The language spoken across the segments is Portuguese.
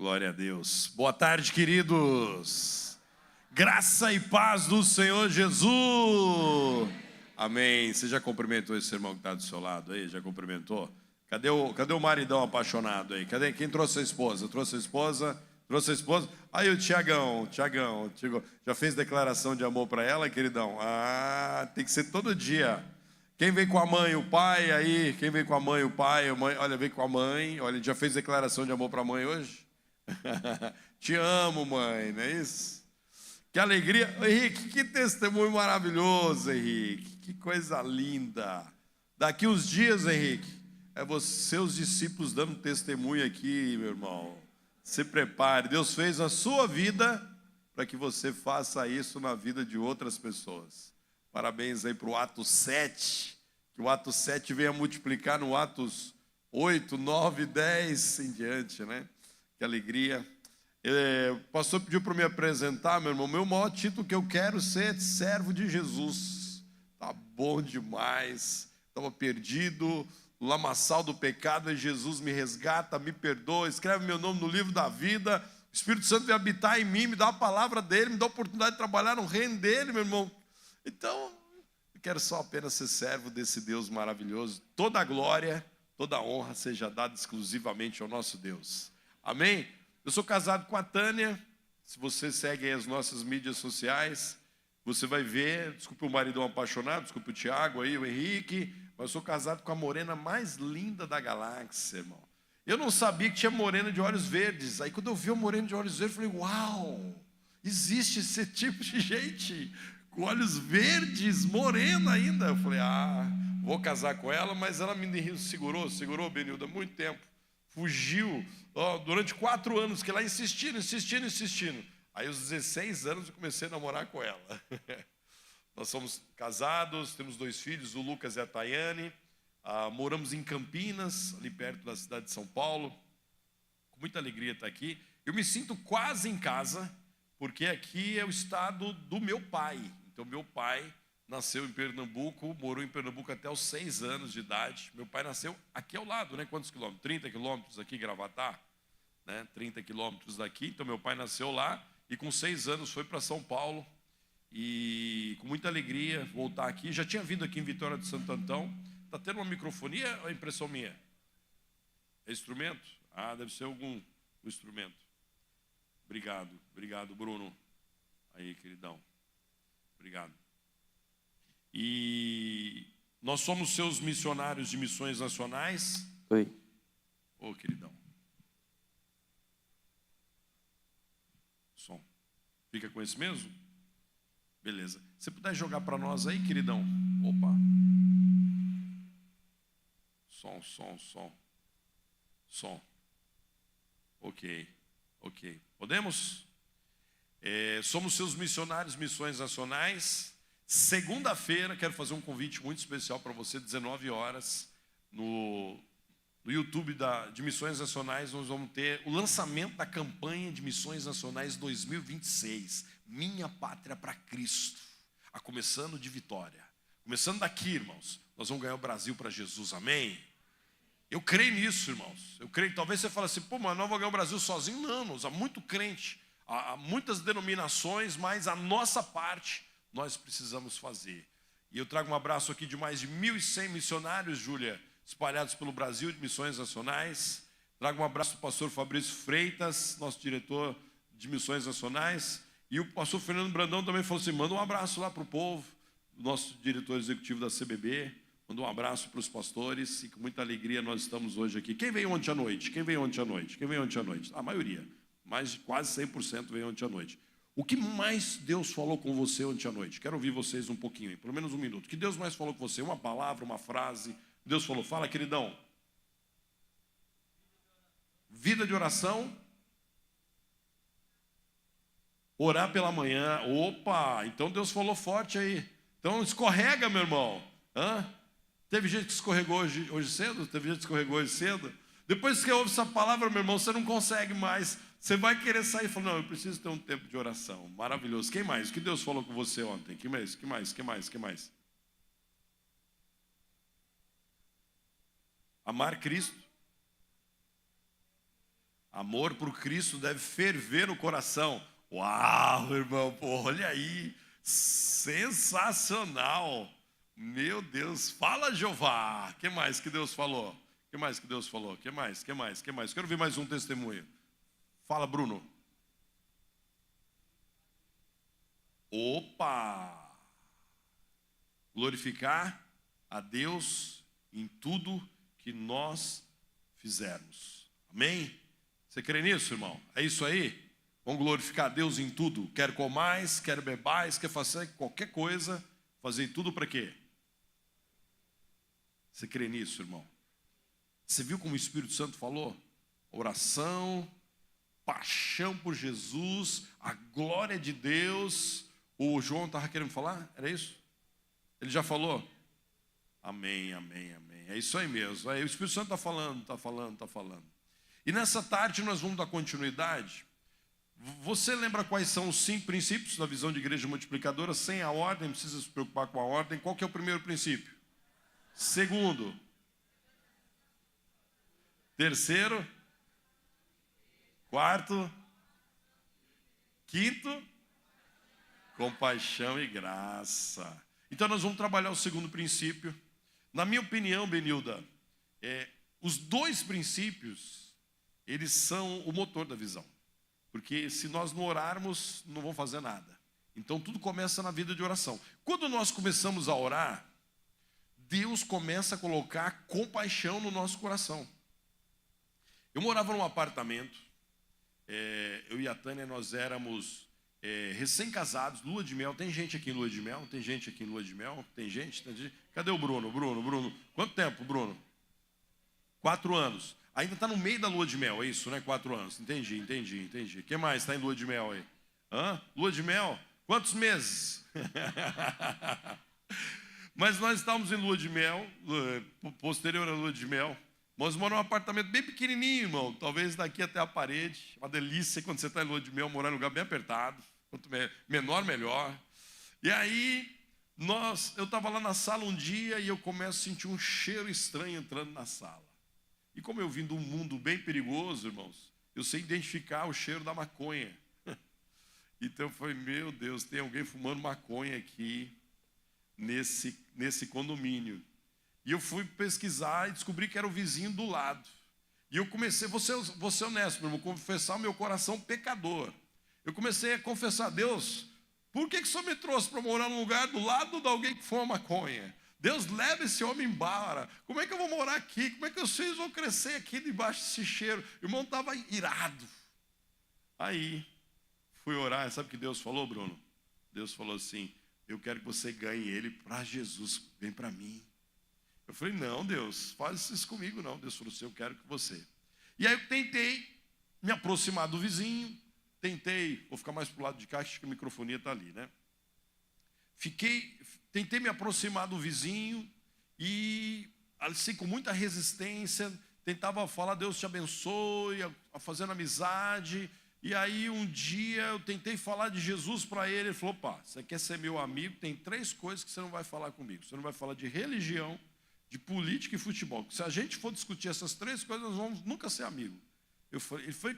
Glória a Deus. Boa tarde, queridos. Graça e paz do Senhor Jesus. Amém. Você já cumprimentou esse irmão que está do seu lado aí? Já cumprimentou? Cadê o maridão apaixonado aí? Cadê? Quem trouxe a esposa? Trouxe a esposa? Trouxe a esposa? Aí o Tiagão, já fez declaração de amor para ela, queridão? Ah, tem que ser todo dia. Quem vem com a mãe, o pai aí? Quem vem com a mãe, o pai? A mãe, olha, vem com a mãe. Olha, já fez declaração de amor para a mãe hoje? Te amo, mãe, não é isso? Que alegria. Henrique, que testemunho maravilhoso, Henrique. Que coisa linda. Daqui uns dias, Henrique, seus discípulos dando testemunho aqui, meu irmão. Se prepare. Deus fez a sua vida para que você faça isso na vida de outras pessoas. Parabéns aí para o Atos 7. Que o Atos 7 venha multiplicar no Atos 8, 9, 10 em diante, né? Que alegria. O pastor pediu para me apresentar, meu irmão. Meu maior título que eu quero ser servo de Jesus. Tá bom demais. Estava perdido, no lamaçal do pecado, e Jesus me resgata, me perdoa, escreve meu nome no livro da vida. O Espírito Santo vem habitar em mim, me dá a palavra dele, me dá a oportunidade de trabalhar no reino dele, meu irmão. Então, eu quero só apenas ser servo desse Deus maravilhoso. Toda a glória, toda a honra seja dada exclusivamente ao nosso Deus. Amém? Eu sou casado com a Tânia. Se você segue aí as nossas mídias sociais, você vai ver, desculpe o maridão apaixonado, desculpe o Tiago aí, o Henrique, mas eu sou casado com a morena mais linda da galáxia, irmão. Eu não sabia que tinha morena de olhos verdes. Aí quando eu vi a morena de olhos verdes, eu falei, uau, existe esse tipo de gente com olhos verdes, morena ainda. Eu falei, vou casar com ela, mas ela me segurou, Benilda, muito tempo. Fugiu, durante 4 anos, que ela insistindo. Aí aos 16 anos eu comecei a namorar com ela. Nós somos casados, temos 2 filhos, o Lucas e a Tayane. Moramos em Campinas, ali perto da cidade de São Paulo. Com muita alegria estar aqui. Eu me sinto quase em casa, porque aqui é o estado do meu pai. Então meu pai nasceu em Pernambuco, morou em Pernambuco até os 6 anos de idade. Meu pai nasceu aqui ao lado, né? Quantos quilômetros? 30 quilômetros aqui, Gravatá, né? 30 quilômetros daqui. Então meu pai nasceu lá e com 6 anos foi para São Paulo. E com muita alegria voltar aqui. Já tinha vindo aqui em Vitória de Santo Antão. Está tendo uma microfonia ou é impressão minha? É instrumento? Deve ser algum instrumento. Obrigado, Bruno. Aí, queridão. Obrigado. E nós somos seus missionários de missões nacionais. Oi. Queridão. Som. Fica com esse mesmo? Beleza. Se puder jogar para nós aí, queridão. Opa. Som. Ok. Podemos? Somos seus missionários, missões nacionais. Segunda-feira, quero fazer um convite muito especial para você, 19 horas, no YouTube de Missões Nacionais, nós vamos ter o lançamento da campanha de Missões Nacionais 2026, Minha Pátria para Cristo, começando de Vitória. Começando daqui, irmãos, nós vamos ganhar o Brasil para Jesus, amém? Eu creio nisso, irmãos, eu creio. Talvez você fale assim, mas não vou ganhar o Brasil sozinho. Não, irmãos, há muito crente, há muitas denominações, mas a nossa parte nós precisamos fazer. E eu trago um abraço aqui de mais de 1.100 missionários, Júlia, espalhados pelo Brasil, de missões nacionais. Trago um abraço para o pastor Fabrício Freitas, nosso diretor de missões nacionais. E o pastor Fernando Brandão também falou assim, manda um abraço lá para o povo, nosso diretor executivo da CBB. Manda um abraço para os pastores e com muita alegria nós estamos hoje aqui. Quem veio ontem à noite? A maioria, mais de quase 100% veio ontem à noite. O que mais Deus falou com você ontem à noite? Quero ouvir vocês um pouquinho, pelo menos um minuto. O que Deus mais falou com você? Uma palavra, uma frase? Deus falou, fala, queridão. Vida de oração. Orar pela manhã. Opa, então Deus falou forte aí. Então escorrega, meu irmão. Teve gente que escorregou hoje cedo? Depois que você ouve essa palavra, meu irmão, você não consegue mais. Você vai querer sair e falar, não, eu preciso ter um tempo de oração. Maravilhoso. Quem mais? O que Deus falou com você ontem? Que mais? Amar Cristo. Amor por Cristo deve ferver no coração. Uau, irmão, pô, olha aí. Sensacional. Meu Deus. Fala, Jeová. O que mais que Deus falou? O que mais que Deus falou? O que mais? Quero ver mais um testemunho. Fala, Bruno. Opa! Glorificar a Deus em tudo que nós fizermos. Amém? Você crê nisso, irmão? É isso aí? Vamos glorificar a Deus em tudo. Quer comais, quer bebais, quer fazer qualquer coisa. Fazer tudo para quê? Você crê nisso, irmão? Você viu como o Espírito Santo falou? Oração, paixão por Jesus, a glória de Deus. O João estava querendo falar? Era isso? Ele já falou? Amém, amém, amém. É isso aí mesmo. Aí o Espírito Santo está falando. E nessa tarde nós vamos dar continuidade. Você lembra quais são os 5 princípios da visão de igreja multiplicadora? Sem a ordem, não precisa se preocupar com a ordem. Qual que é o primeiro princípio? Segundo. Terceiro. Quarto. Quinto. Compaixão e graça. Então nós vamos trabalhar o segundo princípio. Na minha opinião, Benilda, os 2 princípios, eles são o motor da visão. Porque se nós não orarmos, não vamos fazer nada. Então tudo começa na vida de oração. Quando nós começamos a orar, Deus começa a colocar compaixão no nosso coração. Eu morava num apartamento, eu e a Tânia, nós éramos recém-casados, lua de mel. Tem gente aqui em lua de mel? Tem gente aqui em lua de mel? Tem gente? Cadê o Bruno? Bruno. Quanto tempo, Bruno? 4 anos. Ainda está no meio da lua de mel, é isso, né? 4 anos. Entendi. Quem mais está em lua de mel aí? Lua de mel? Quantos meses? Mas nós estávamos em lua de mel, posterior à lua de mel. Nós moramos num apartamento bem pequenininho, irmão. Talvez daqui até a parede. Uma delícia quando você está em lua de mel, morar em um lugar bem apertado. Quanto menor, melhor. E aí, eu estava lá na sala um dia e eu começo a sentir um cheiro estranho entrando na sala. E como eu vim de um mundo bem perigoso, irmãos, eu sei identificar o cheiro da maconha. Então eu falei, meu Deus, tem alguém fumando maconha aqui nesse condomínio. E eu fui pesquisar e descobri que era o vizinho do lado. E eu comecei, vou ser honesto, meu irmão, confessar o meu coração pecador. Eu comecei a confessar a Deus, por que o Senhor me trouxe para morar num lugar do lado de alguém que fuma maconha? Deus, leva esse homem embora. Como é que eu vou morar aqui? Como é que os filhos vão crescer aqui debaixo desse cheiro? O irmão estava irado. Aí, fui orar. Sabe o que Deus falou, Bruno? Deus falou assim, eu quero que você ganhe ele para Jesus. Vem para mim. Eu falei, não, Deus, faz isso comigo não. Deus falou assim, eu quero que você. E aí eu tentei me aproximar do vizinho. Vou ficar mais para o lado de cá, acho que a microfonia está ali, né? Tentei me aproximar do vizinho e, assim, com muita resistência, tentava falar, Deus te abençoe, fazendo amizade. E aí, um dia, eu tentei falar de Jesus para ele. Ele falou, opa, você quer ser meu amigo? Tem 3 coisas que você não vai falar comigo. Você não vai falar de religião, de política e futebol. Se a gente for discutir essas 3 coisas, nós vamos nunca ser amigos. Ele foi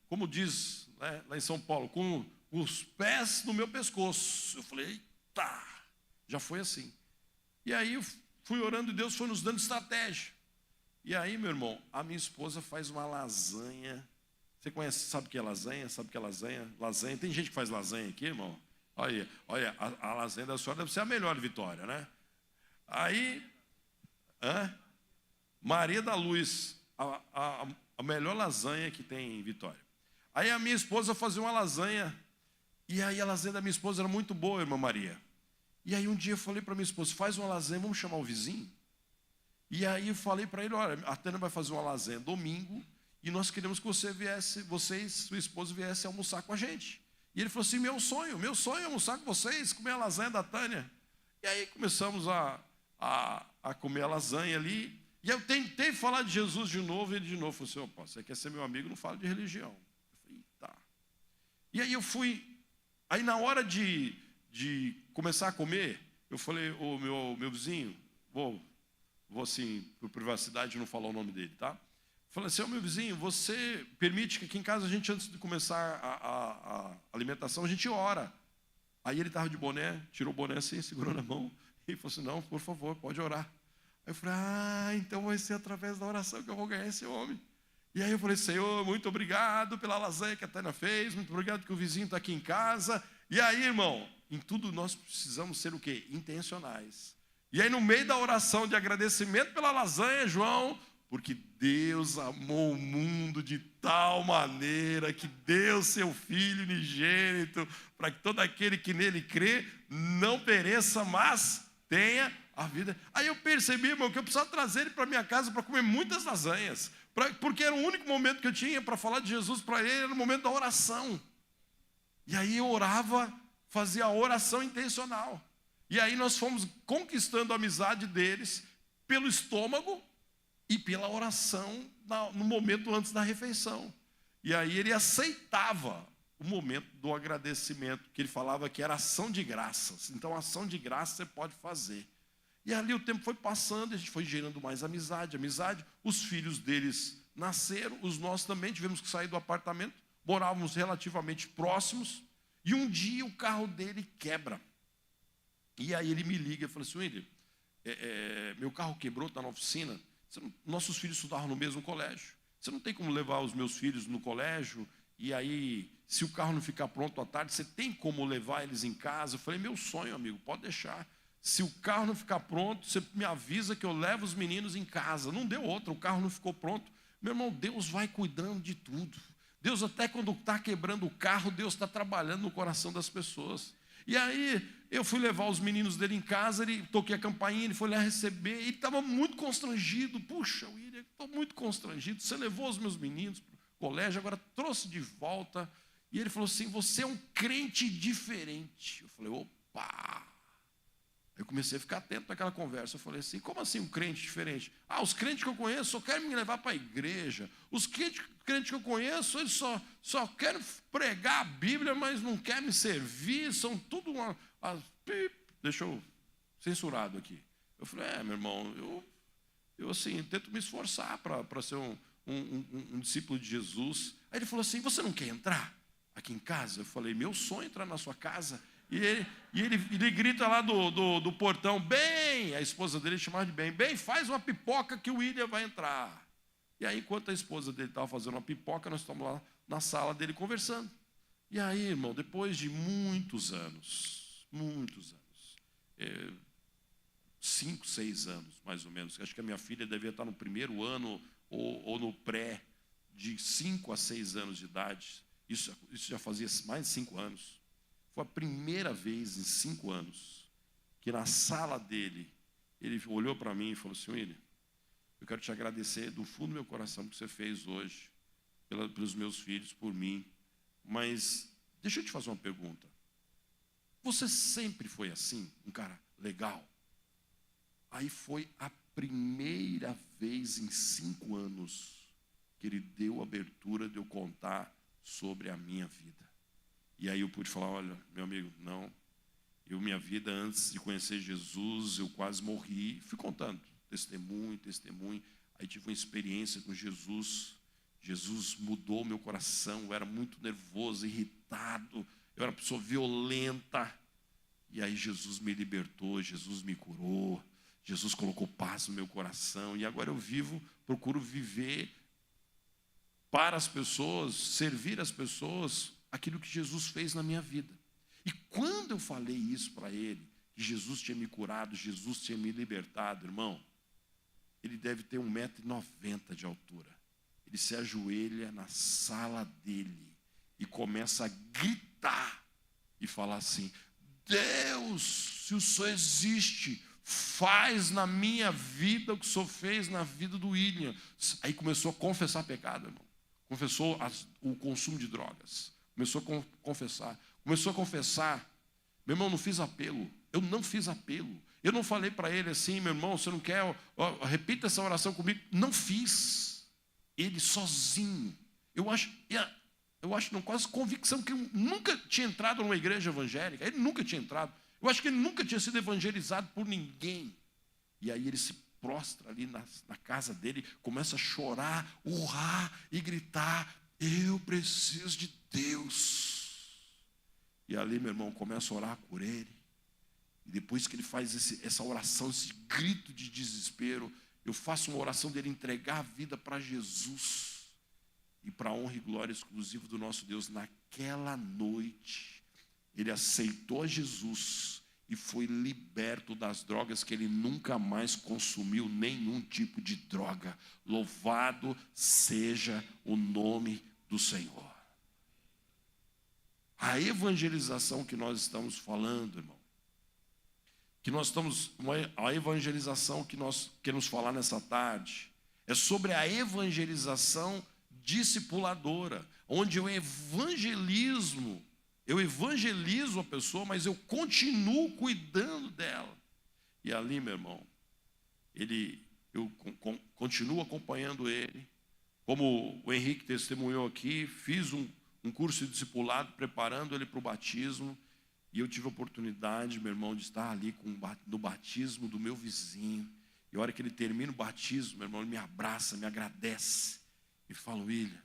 como diz, né, lá em São Paulo, com os pés no meu pescoço. Eu falei, eita, já foi assim. E aí eu fui orando e Deus foi nos dando estratégia. E aí, meu irmão, a minha esposa faz uma lasanha. Você sabe o que é lasanha? Sabe o que é lasanha? Lasanha, tem gente que faz lasanha aqui, irmão? Olha, a lasanha da senhora deve ser a melhor de Vitória, né? Aí, Maria da Luz, a melhor lasanha que tem em Vitória. Aí a minha esposa fazia uma lasanha, e aí a lasanha da minha esposa era muito boa, irmã Maria. E aí um dia eu falei para minha esposa, faz uma lasanha, vamos chamar o vizinho? E aí eu falei para ele, olha, a Tânia vai fazer uma lasanha domingo, e nós queremos que você e sua esposa viessem almoçar com a gente. E ele falou assim, meu sonho é almoçar com vocês, comer a lasanha da Tânia. E aí começamos a comer a lasanha ali, e eu tentei falar de Jesus de novo, e ele de novo falou assim, opa, você quer ser meu amigo, não fala de religião. Tá. E aí eu fui, aí na hora de começar a comer, eu falei, meu vizinho, vou assim, por privacidade, não falar o nome dele, tá? Falei assim, meu vizinho, você permite que aqui em casa a gente, antes de começar a alimentação, a gente ora. Aí ele estava de boné, tirou o boné assim, segurou na mão, e falou assim, não, por favor, pode orar. Aí eu falei, então vai ser através da oração que eu vou ganhar esse homem. E aí eu falei, Senhor, muito obrigado pela lasanha que a Tânia fez, muito obrigado que o vizinho está aqui em casa. E aí, irmão, em tudo nós precisamos ser o quê? Intencionais. E aí no meio da oração de agradecimento pela lasanha, João, porque Deus amou o mundo de tal maneira que deu seu Filho unigênito, para que todo aquele que nele crê não pereça, mas tenha a vida. Aí eu percebi, irmão, que eu precisava trazer ele para minha casa para comer muitas lasanhas, porque era o único momento que eu tinha para falar de Jesus para ele, era o momento da oração. E aí eu orava, fazia a oração intencional. E aí nós fomos conquistando a amizade deles pelo estômago e pela oração no momento antes da refeição. E aí ele aceitava o momento do agradecimento, que ele falava que era ação de graças. Então, ação de graças você pode fazer. E ali o tempo foi passando, a gente foi gerando mais amizade. Os filhos deles nasceram, os nossos também, tivemos que sair do apartamento, morávamos relativamente próximos, e um dia o carro dele quebra. E aí ele me liga e fala assim, William, meu carro quebrou, está na oficina. Nossos filhos estudavam no mesmo colégio. Você não tem como levar os meus filhos no colégio, e aí, se o carro não ficar pronto à tarde, você tem como levar eles em casa? Eu falei, meu sonho, amigo, pode deixar. Se o carro não ficar pronto, você me avisa que eu levo os meninos em casa. Não deu outra, o carro não ficou pronto. Meu irmão, Deus vai cuidando de tudo. Deus, até quando está quebrando o carro, Deus está trabalhando no coração das pessoas. E aí, eu fui levar os meninos dele em casa, toquei a campainha, ele foi lá receber, e estava muito constrangido. Puxa, William, estou muito constrangido. Você levou os meus meninos para o colégio, agora trouxe de volta. E ele falou assim, você é um crente diferente. Eu falei, opa! Eu comecei a ficar atento naquela conversa. Eu falei assim, como assim um crente diferente? Os crentes que eu conheço só querem me levar para a igreja. Os crentes que eu conheço, eles só querem pregar a Bíblia, mas não querem me servir. São tudo deixa eu censurado aqui. Eu falei, meu irmão, eu assim, tento me esforçar para ser um discípulo de Jesus. Aí ele falou assim, você não quer entrar aqui em casa? Eu falei, meu sonho é entrar na sua casa. E ele grita lá do portão, bem, a esposa dele chamava de bem, faz uma pipoca que o William vai entrar. E aí, enquanto a esposa dele estava fazendo uma pipoca, nós estamos lá na sala dele conversando. E aí, irmão, depois de muitos anos, 5, 6 anos, mais ou menos, acho que a minha filha devia estar no primeiro ano ou no pré, de 5 a 6 anos de idade. Isso já fazia mais de 5 anos. Foi a primeira vez em 5 anos que na sala dele, ele olhou para mim e falou assim, William, eu quero te agradecer do fundo do meu coração que você fez hoje, pelos meus filhos, por mim, mas deixa eu te fazer uma pergunta. Você sempre foi assim, um cara legal? Aí foi a primeira vez em 5 anos que ele deu abertura de eu contar sobre a minha vida. E aí eu pude falar, olha, meu amigo, não, minha vida antes de conhecer Jesus, eu quase morri. Fui contando, testemunho. Aí tive uma experiência com Jesus. Jesus mudou meu coração, eu era muito nervoso, irritado, eu era uma pessoa violenta. E aí Jesus me libertou, Jesus me curou, Jesus colocou paz no meu coração. E agora eu procuro viver para as pessoas, servir as pessoas, aquilo que Jesus fez na minha vida. E quando eu falei isso para ele, que Jesus tinha me curado, Jesus tinha me libertado, irmão, ele deve ter 1,90 m de altura. Ele se ajoelha na sala dele e começa a gritar e falar assim, Deus, se o Senhor existe, faz na minha vida o que o Senhor fez na vida do William. Aí começou a confessar pecado, irmão. Confessou o consumo de drogas. Começou a confessar. Meu irmão, não fiz apelo. Eu não fiz apelo. Eu não falei para ele assim, meu irmão, você não quer, repita essa oração comigo. Não fiz. Ele sozinho. Eu acho não, quase convicção que eu nunca tinha entrado numa igreja evangélica. Ele nunca tinha entrado. Eu acho que ele nunca tinha sido evangelizado por ninguém. E aí ele se prostra ali na casa dele, começa a chorar, urrar e gritar: eu preciso de Deus. E ali, meu irmão, começa a orar por ele. E depois que ele faz essa oração, esse grito de desespero, eu faço uma oração dele entregar a vida para Jesus. E para a honra e glória exclusiva do nosso Deus, naquela noite, ele aceitou Jesus e foi liberto das drogas, que ele nunca mais consumiu nenhum tipo de droga. Louvado seja o nome do Senhor. A evangelização que nós estamos falando, irmão, a evangelização que nós queremos falar nessa tarde, é sobre a evangelização discipuladora, onde eu evangelizo a pessoa, mas eu continuo cuidando dela. E ali, meu irmão, eu continuo acompanhando ele, como o Henrique testemunhou aqui, fiz um curso de discipulado, preparando ele para o batismo, e eu tive a oportunidade, meu irmão, de estar ali no batismo do meu vizinho. E a hora que ele termina o batismo, meu irmão, ele me abraça, me agradece, e fala: William,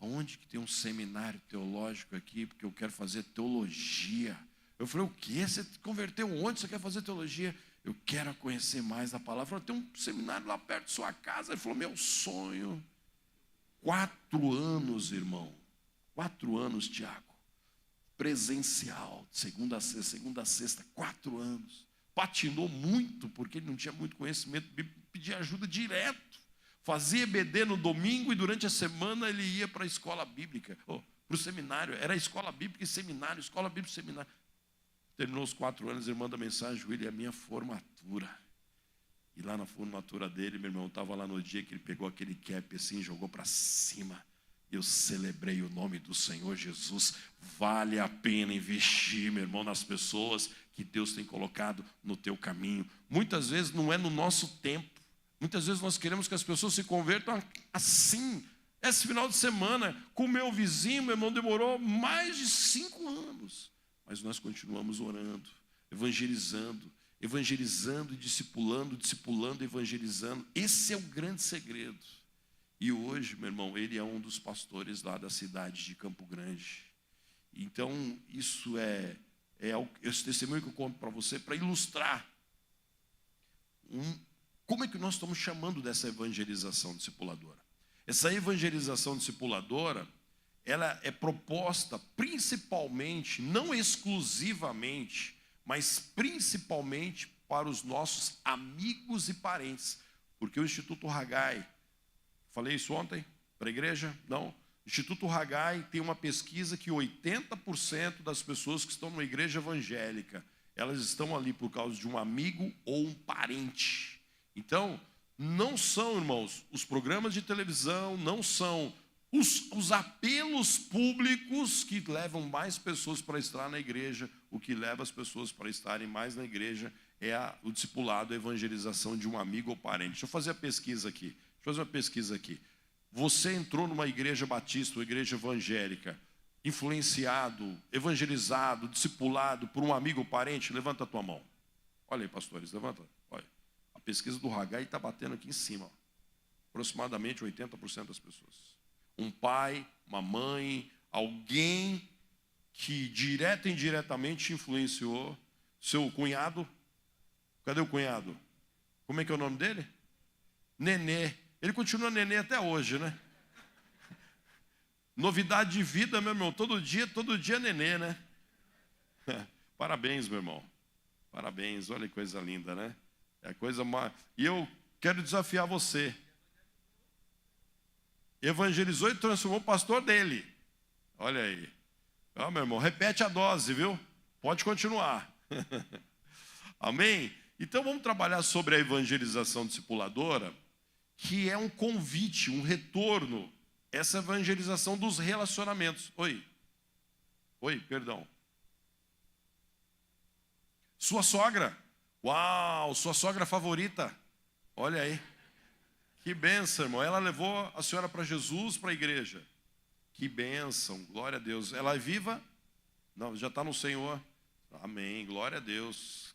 aonde que tem um seminário teológico aqui? Porque eu quero fazer teologia. Eu falei: o quê? Você converteu onde? Você quer fazer teologia? Eu quero conhecer mais da palavra. Eu falei: tem um seminário lá perto de sua casa. Ele falou: meu sonho. 4 anos, irmão. 4 anos, Tiago. Presencial, segunda a sexta, 4 anos. Patinou muito, porque ele não tinha muito conhecimento bíblico, pedia ajuda direto. Fazia EBD no domingo e durante a semana ele ia para a escola bíblica, para o seminário. Era escola bíblica e seminário, escola bíblica e seminário. Terminou os 4 anos, ele manda mensagem: William, é a minha formatura. E lá na formatura dele, meu irmão, estava lá no dia que ele pegou aquele cap assim, jogou para cima. Eu celebrei o nome do Senhor Jesus. Vale a pena investir, meu irmão, nas pessoas que Deus tem colocado no teu caminho. Muitas vezes não é no nosso tempo. Muitas vezes nós queremos que as pessoas se convertam assim. Esse final de semana, com o meu vizinho, meu irmão, demorou mais de 5 anos. Mas nós continuamos orando, evangelizando e discipulando, evangelizando. Esse é o grande segredo. E hoje, meu irmão, ele é um dos pastores lá da cidade de Campo Grande. Então, isso é esse testemunho que eu conto para você, para ilustrar como é que nós estamos chamando dessa evangelização discipuladora. Essa evangelização discipuladora, ela é proposta principalmente, não exclusivamente, mas principalmente para os nossos amigos e parentes. Porque o Instituto Haggai, falei isso ontem para a igreja? Não. O Instituto Haggai tem uma pesquisa que 80% das pessoas que estão numa igreja evangélica, elas estão ali por causa de um amigo ou um parente. Então, não são, irmãos, os programas de televisão, não são os apelos públicos que levam mais pessoas para estar na igreja. O que leva as pessoas para estarem mais na igreja é o discipulado, a evangelização de um amigo ou parente. Deixa eu fazer a pesquisa aqui. Deixa eu fazer uma pesquisa aqui. Você entrou numa igreja batista ou igreja evangélica, influenciado, evangelizado, discipulado por um amigo ou parente? Levanta a tua mão. Olha aí, pastores, levanta. Olha. A pesquisa do Haggai está batendo aqui em cima. Ó. Aproximadamente 80% das pessoas. Um pai, uma mãe, alguém que direta e indiretamente influenciou. Seu cunhado. Cadê o cunhado? Como é que é o nome dele? Nenê. Ele continua nenê até hoje, né? Novidade de vida, meu irmão. Todo dia nenê, né? Parabéns, meu irmão. Parabéns. Olha que coisa linda, né? É coisa mais. E eu quero desafiar você. Evangelizou e transformou o pastor dele. Olha aí. Ó, meu irmão, repete a dose, viu? Pode continuar. Amém? Então vamos trabalhar sobre a evangelização discipuladora, que é um convite, um retorno, essa evangelização dos relacionamentos. Oi, perdão. Sua sogra. Uau, sua sogra favorita. Olha aí. Que bênção, irmão. Ela levou a senhora para Jesus, para a igreja. Que bênção, glória a Deus. Ela é viva? Não, já está no Senhor. Amém, glória a Deus.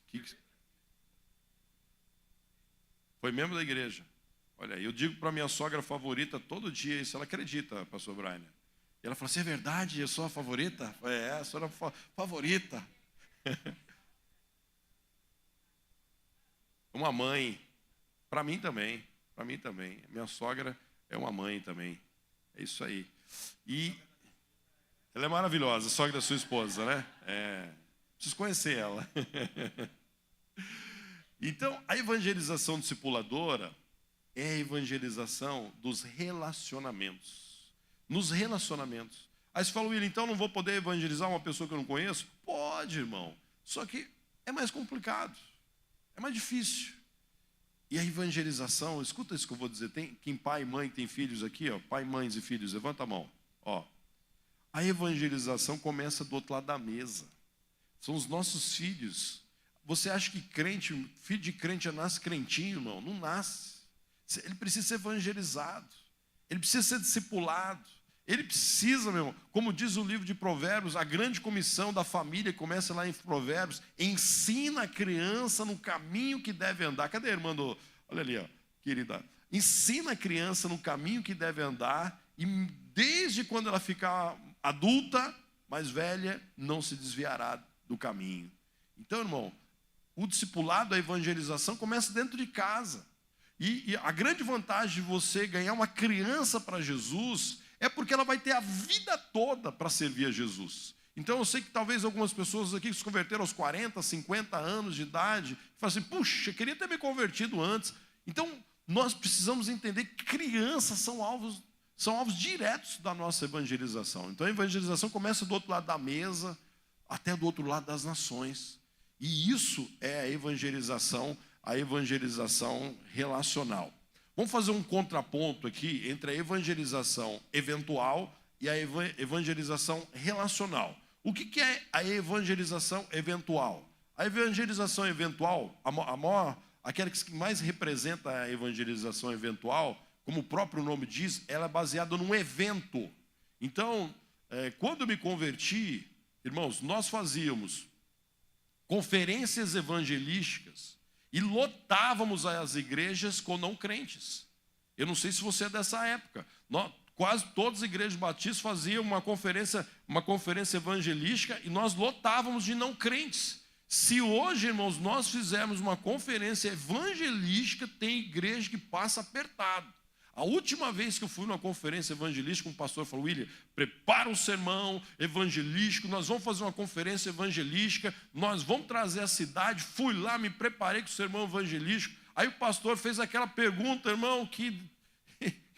Foi membro da igreja. Olha, eu digo para minha sogra favorita todo dia isso, ela acredita, pastor Brian. E ela fala assim, é verdade, eu sou a favorita? A senhora favorita. Uma mãe, para mim também. Minha sogra é uma mãe também. É isso aí. E ela é maravilhosa, a sogra da sua esposa, né? Preciso conhecer ela. Então, a evangelização discipuladora é a evangelização dos relacionamentos. Nos relacionamentos. Aí você fala, William, então não vou poder evangelizar uma pessoa que eu não conheço? Pode, irmão. Só que é mais complicado. É mais difícil. E a evangelização, escuta isso que eu vou dizer. Quem pai e mãe tem filhos aqui, ó, pai, mães e filhos, levanta a mão. Ó, a evangelização começa do outro lado da mesa. São os nossos filhos. Você acha que filho de crente já nasce crentinho, irmão? Não nasce. Ele precisa ser evangelizado. Ele precisa ser discipulado. Ele precisa, meu irmão, como diz o livro de Provérbios, a grande comissão da família começa lá em Provérbios, ensina a criança no caminho que deve andar. Cadê a irmã do... Olha ali, ó, querida. Ensina a criança no caminho que deve andar e desde quando ela ficar adulta, mais velha, não se desviará do caminho. Então, irmão, o discipulado, a evangelização começa dentro de casa. E a grande vantagem de você ganhar uma criança para Jesus é porque ela vai ter a vida toda para servir a Jesus. Então eu sei que talvez algumas pessoas aqui que se converteram aos 40, 50 anos de idade, falam assim, puxa, eu queria ter me convertido antes. Então nós precisamos entender que crianças são alvos diretos da nossa evangelização. Então a evangelização começa do outro lado da mesa, até do outro lado das nações. E isso é a evangelização relacional. Vamos fazer um contraponto aqui entre a evangelização eventual e a evangelização relacional. O que é a evangelização eventual? A evangelização eventual, aquela que mais representa a evangelização eventual, como o próprio nome diz, ela é baseada num evento. Então, quando eu me converti, irmãos, nós fazíamos conferências evangelísticas e lotávamos as igrejas com não crentes. Eu não sei se você é dessa época. Quase todas as igrejas batistas faziam uma conferência evangelística e nós lotávamos de não crentes. Se hoje, irmãos, nós fizermos uma conferência evangelística, tem igreja que passa apertado. A última vez que eu fui numa conferência evangelística, um pastor falou, William, prepara um sermão evangelístico, nós vamos fazer uma conferência evangelística, nós vamos trazer a cidade. Fui lá, me preparei com o sermão evangelístico. Aí o pastor fez aquela pergunta, irmão, que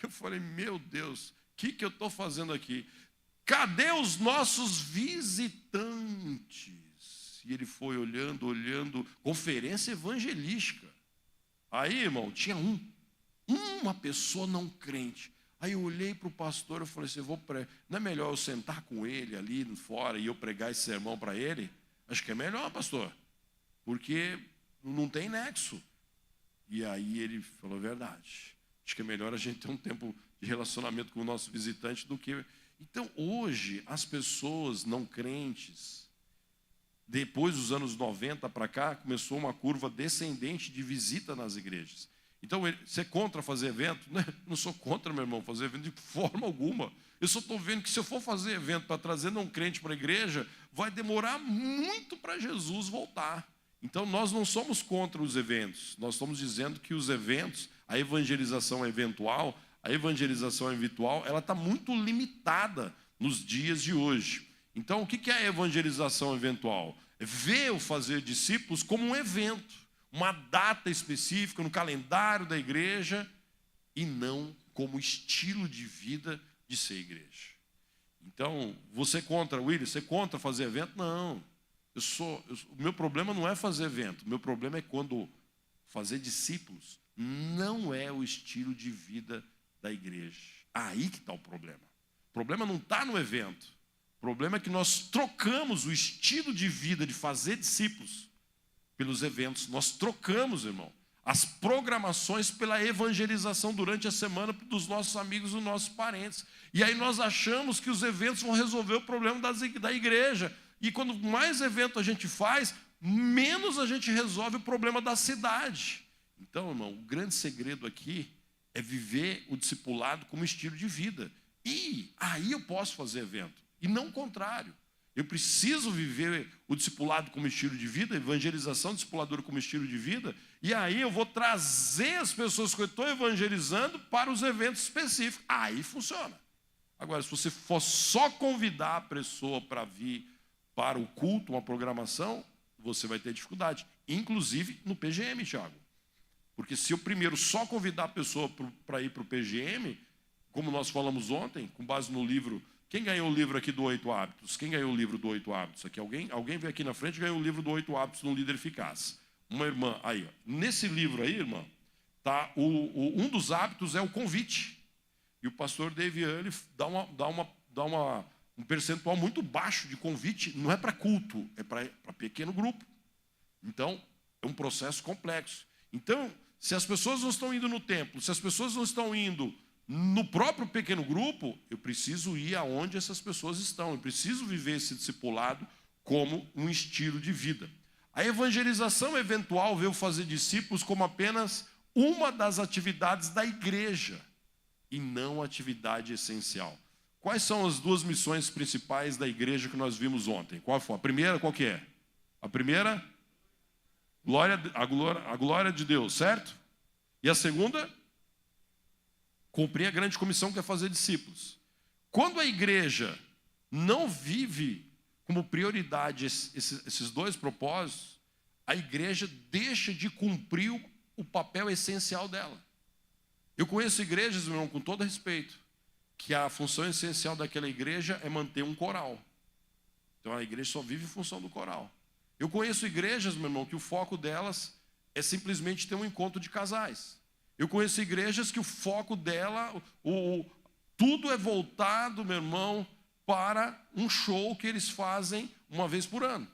eu falei, meu Deus, o que eu estou fazendo aqui? Cadê os nossos visitantes? E ele foi olhando, conferência evangelística. Aí, irmão, tinha uma pessoa não crente. Aí eu olhei para o pastor e falei assim, não é melhor eu sentar com ele ali fora e eu pregar esse sermão para ele? Acho que é melhor, pastor, porque não tem nexo. E aí ele falou, verdade, acho que é melhor a gente ter um tempo de relacionamento com o nosso visitante do que... Então hoje as pessoas não crentes, depois dos anos 90 para cá, começou uma curva descendente de visita nas igrejas. Então, você é contra fazer evento? Não sou contra, meu irmão, fazer evento de forma alguma. Eu só estou vendo que se eu for fazer evento para trazer não crente para a igreja, vai demorar muito para Jesus voltar. Então, nós não somos contra os eventos. Nós estamos dizendo que os eventos, a evangelização eventual, ela está muito limitada nos dias de hoje. Então, o que é a evangelização eventual? É ver o fazer discípulos como um evento. Uma data específica no calendário da igreja e não como estilo de vida de ser igreja. Então, você contra, William? Você contra fazer evento? Não. O meu problema não é fazer evento. O meu problema é quando fazer discípulos não é o estilo de vida da igreja. Aí que está o problema. O problema não está no evento. O problema é que nós trocamos o estilo de vida de fazer discípulos pelos eventos. Nós trocamos, irmão, as programações pela evangelização durante a semana dos nossos amigos e dos nossos parentes. E aí nós achamos que os eventos vão resolver o problema da igreja. E quando mais evento a gente faz, menos a gente resolve o problema da cidade. Então, irmão, o grande segredo aqui é viver o discipulado como estilo de vida. E aí eu posso fazer evento. E não o contrário. Eu preciso viver o discipulado como estilo de vida, a evangelização discipuladora como estilo de vida, e aí eu vou trazer as pessoas que eu estou evangelizando para os eventos específicos. Aí funciona. Agora, se você for só convidar a pessoa para vir para o culto, uma programação, você vai ter dificuldade. Inclusive no PGM, Thiago. Porque se eu primeiro só convidar a pessoa para ir para o PGM, como nós falamos ontem, com base no livro... Quem ganhou o livro aqui do 8 Hábitos? Quem ganhou o livro do 8 Hábitos? Aqui, alguém veio aqui na frente e ganhou o livro do 8 Hábitos de um líder eficaz. Uma irmã, aí, ó. Nesse livro aí, irmã, tá, um dos hábitos é o convite. E o pastor Dave ele dá um percentual muito baixo de convite, não é para culto, é para pequeno grupo. Então, é um processo complexo. Então, se as pessoas não estão indo no templo, se as pessoas não estão indo no próprio pequeno grupo, eu preciso ir aonde essas pessoas estão. Eu preciso viver esse discipulado como um estilo de vida. A evangelização eventual veio fazer discípulos como apenas uma das atividades da igreja e não a atividade essencial. Quais são as duas missões principais da igreja que nós vimos ontem? Qual foi? A primeira, qual que é? A primeira, a glória de Deus, certo? E a segunda, cumprir a grande comissão que é fazer discípulos. Quando a igreja não vive como prioridade esses dois propósitos, a igreja deixa de cumprir o papel essencial dela. Eu conheço igrejas, meu irmão, com todo respeito, que a função essencial daquela igreja é manter um coral. Então a igreja só vive em função do coral. Eu conheço igrejas, meu irmão, que o foco delas é simplesmente ter um encontro de casais. Eu conheço igrejas que o foco dela, tudo é voltado, meu irmão, para um show que eles fazem uma vez por ano.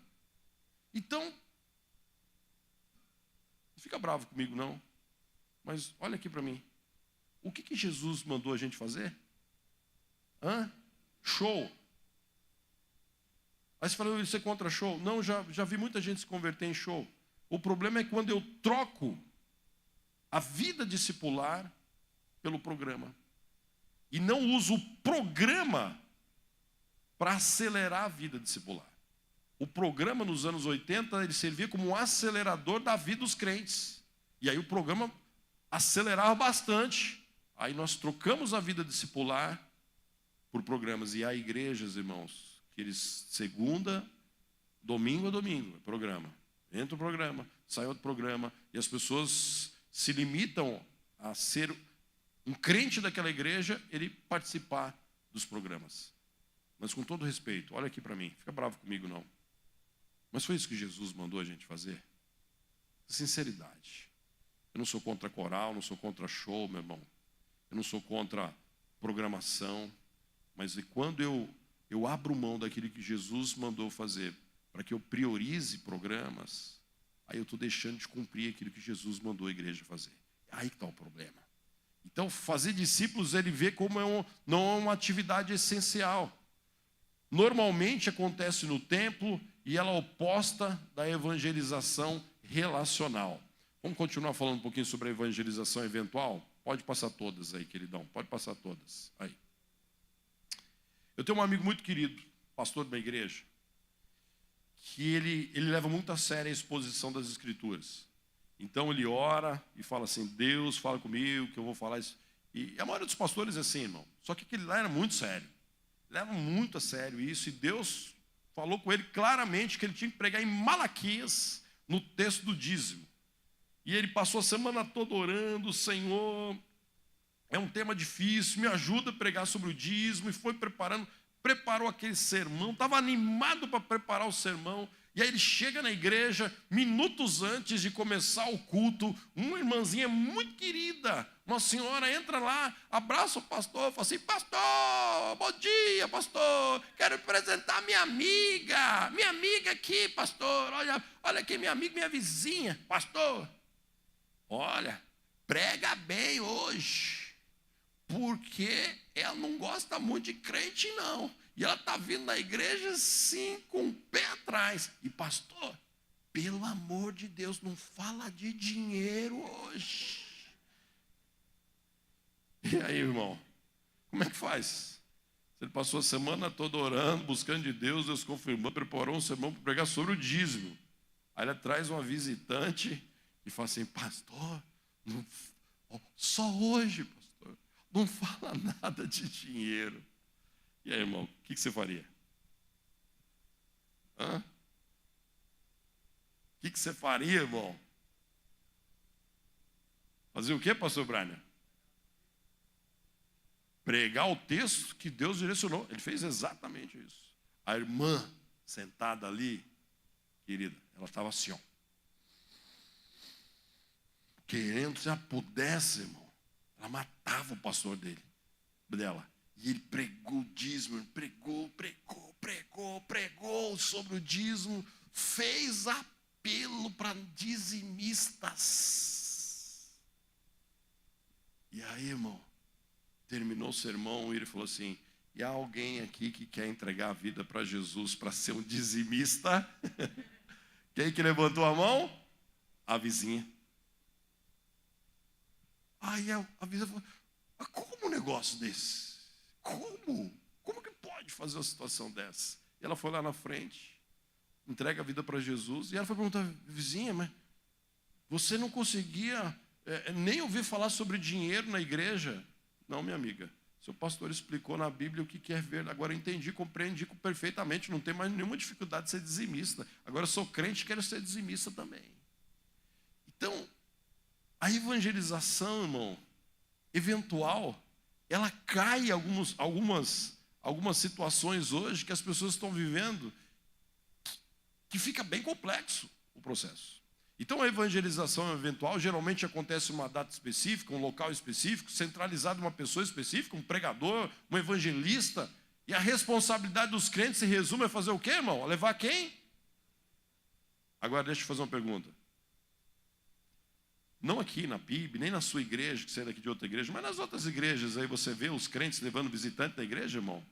Então, não fica bravo comigo não, mas olha aqui para mim. O que Jesus mandou a gente fazer? Show. Aí você falou, você é contra show? Não, já vi muita gente se converter em show. O problema é quando eu troco a vida discipular pelo programa. E não uso o programa para acelerar a vida discipular. O programa nos anos 80, ele servia como um acelerador da vida dos crentes. E aí o programa acelerava bastante. Aí nós trocamos a vida discipular por programas. E há igrejas, irmãos, que eles, segunda, domingo a domingo, é programa. Entra o programa, sai outro programa. E as pessoas se limitam a ser um crente daquela igreja, ele participar dos programas. Mas com todo respeito, olha aqui para mim, fica bravo comigo não. Mas foi isso que Jesus mandou a gente fazer? Sinceridade. Eu não sou contra coral, não sou contra show, meu irmão. Eu não sou contra programação. Mas quando eu abro mão daquilo que Jesus mandou fazer, para que eu priorize programas, aí eu estou deixando de cumprir aquilo que Jesus mandou a igreja fazer. Aí que está o problema. Então, fazer discípulos, ele vê como não é uma atividade essencial. Normalmente acontece no templo e ela é oposta da evangelização relacional. Vamos continuar falando um pouquinho sobre a evangelização eventual? Pode passar todas aí, queridão. Pode passar todas. Aí. Eu tenho um amigo muito querido, pastor de uma igreja, que ele leva muito a sério a exposição das Escrituras. Então ele ora e fala assim, Deus fala comigo, que eu vou falar isso. E a maioria dos pastores é assim, irmão. Só que aquele lá era muito sério. Leva muito a sério isso. E Deus falou com ele claramente que ele tinha que pregar em Malaquias, no texto do dízimo. E ele passou a semana toda orando, Senhor, é um tema difícil, me ajuda a pregar sobre o dízimo. E foi preparou aquele sermão, estava animado para preparar o sermão. E aí ele chega na igreja, minutos antes de começar o culto, uma irmãzinha muito querida, uma senhora entra lá, abraça o pastor, fala assim, pastor, bom dia, pastor, quero apresentar minha amiga aqui, pastor, olha aqui minha amiga, minha vizinha, pastor, olha, prega bem hoje, porque ela não gosta muito de crente não. E ela está vindo na igreja assim, com o pé atrás. E pastor, pelo amor de Deus, não fala de dinheiro hoje. E aí, irmão, como é que faz? Ele passou a semana toda orando, buscando de Deus, Deus confirmou, preparou um sermão para pregar sobre o dízimo. Aí ele traz uma visitante e fala assim: pastor, só hoje, pastor, não fala nada de dinheiro. E aí, irmão, o que você faria? O que você faria, irmão? Fazer o quê, pastor Brian? Pregar o texto que Deus direcionou. Ele fez exatamente isso. A irmã sentada ali, querida, ela estava assim, ó, querendo, se ela pudesse, irmão, ela matava o pastor dela. E ele pregou o dízimo, pregou sobre o dízimo, fez apelo para dizimistas. E aí, irmão, terminou o sermão e ele falou assim: e há alguém aqui que quer entregar a vida para Jesus para ser um dizimista? Quem que levantou a mão? A vizinha. Aí a vizinha falou: como um negócio desse? Como que pode fazer uma situação dessa? E ela foi lá na frente, entrega a vida para Jesus, e ela foi perguntar: vizinha, mas você não conseguia nem ouvir falar sobre dinheiro na igreja? Não, minha amiga, seu pastor explicou na Bíblia o que é ver. Agora eu entendi, compreendi perfeitamente, não tem mais nenhuma dificuldade de ser dizimista. Agora eu sou crente e quero ser dizimista também. Então, a evangelização, irmão, eventual, ela cai em algumas situações hoje que as pessoas estão vivendo, que fica bem complexo o processo. Então a evangelização eventual geralmente acontece em uma data específica, um local específico, centralizado em uma pessoa específica, um pregador, um evangelista, e a responsabilidade dos crentes se resume a fazer o quê, irmão? A levar quem? Agora deixa eu fazer uma pergunta. Não aqui na PIB, nem na sua igreja, que você é daqui de outra igreja, mas nas outras igrejas aí você vê os crentes levando visitante da igreja, irmão?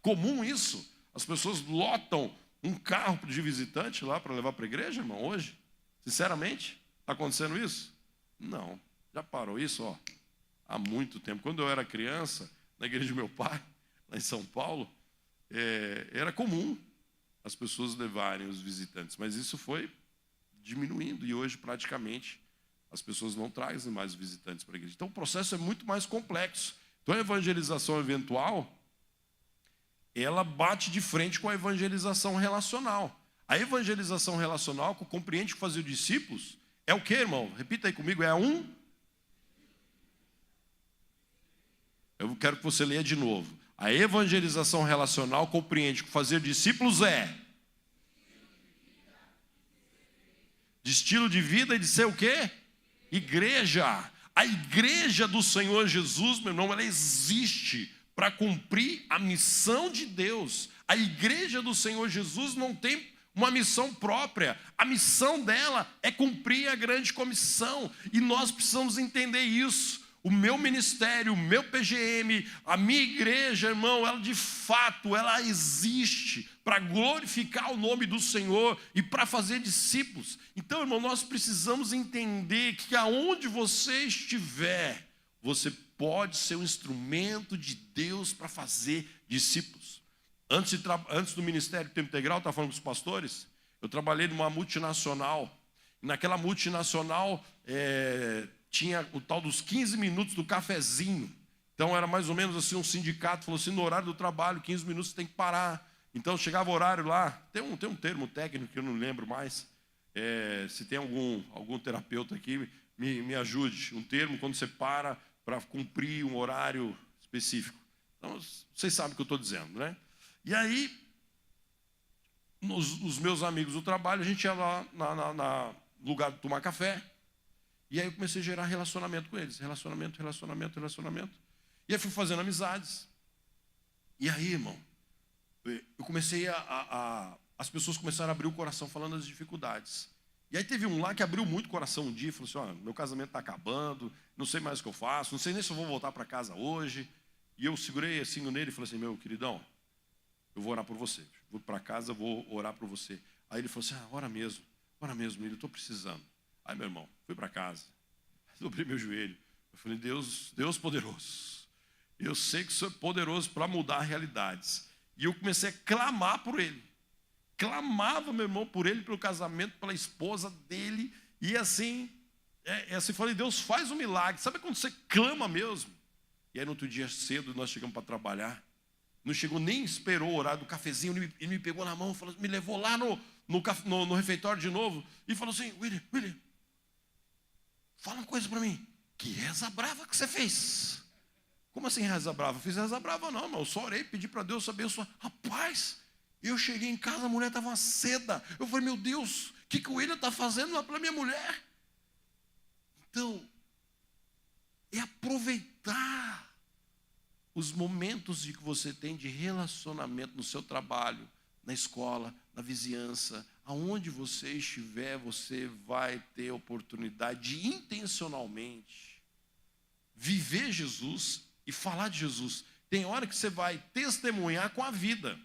Comum isso? As pessoas lotam um carro de visitante lá para levar para a igreja, irmão, hoje? Sinceramente, está acontecendo isso? Não. Já parou isso, ó, há muito tempo. Quando eu era criança, na igreja do meu pai, lá em São Paulo, era comum as pessoas levarem os visitantes, mas isso foi diminuindo e hoje praticamente as pessoas não trazem mais visitantes para a igreja. Então o processo é muito mais complexo. Então a evangelização eventual, ela bate de frente com a evangelização relacional. A evangelização relacional, que compreende que fazer discípulos, é o que, irmão? Repita aí comigo, Eu quero que você leia de novo. A evangelização relacional compreende que fazer discípulos de estilo de vida e de ser o quê? Igreja. A igreja do Senhor Jesus, meu irmão, ela existe para cumprir a missão de Deus. A igreja do Senhor Jesus não tem uma missão própria. A missão dela é cumprir a grande comissão. E nós precisamos entender isso. O meu ministério, o meu PGM, a minha igreja, irmão, ela de fato, ela existe para glorificar o nome do Senhor e para fazer discípulos. Então, irmão, nós precisamos entender que aonde você estiver, você pode ser um instrumento de Deus para fazer discípulos. Antes do Ministério Tempo Integral, estava falando com os pastores, eu trabalhei numa multinacional. E naquela multinacional tinha o tal dos 15 minutos do cafezinho. Então era mais ou menos assim, um sindicato falou assim: no horário do trabalho, 15 minutos você tem que parar. Então chegava o horário lá, tem um termo técnico que eu não lembro mais. Se tem algum terapeuta aqui, me ajude. Um termo quando você para cumprir um horário específico. Então, vocês sabem o que eu estou dizendo, né? E aí, os meus amigos do trabalho, a gente ia lá no lugar de tomar café. E aí eu comecei a gerar relacionamento com eles. Relacionamento. E aí fui fazendo amizades. E aí, irmão, eu comecei as pessoas começaram a abrir o coração falando das dificuldades. E aí teve um lá que abriu muito o coração um dia e falou assim: olha, meu casamento está acabando, não sei mais o que eu faço, não sei nem se eu vou voltar para casa hoje. E eu segurei assim nele e falei assim: meu queridão, eu vou orar por você. Vou para casa, vou orar por você. Aí ele falou assim, ora mesmo, eu estou precisando. Aí, meu irmão, fui para casa, dobrei meu joelho. Eu falei, Deus poderoso, eu sei que o Senhor é poderoso para mudar realidades. E eu comecei a clamar por ele. Clamava, meu irmão, por ele, pelo casamento, pela esposa dele. E assim, falei, Deus, faz um milagre. Sabe quando você clama mesmo? E aí no outro dia cedo nós chegamos para trabalhar. Não chegou, nem esperou o horário do cafezinho. Ele me pegou na mão, falou, me levou lá no refeitório de novo. E falou assim, William, fala uma coisa para mim. Que reza brava que você fez? Como assim reza brava? Eu fiz reza brava não, mas eu só orei, pedi para Deus abençoar. Rapaz, eu cheguei em casa, a mulher estava uma seda. Eu falei, meu Deus, o que o William está fazendo lá para minha mulher? Então, é aproveitar os momentos que você tem de relacionamento no seu trabalho, na escola, na vizinhança, aonde você estiver, você vai ter oportunidade de intencionalmente viver Jesus e falar de Jesus. Tem hora que você vai testemunhar com a vida.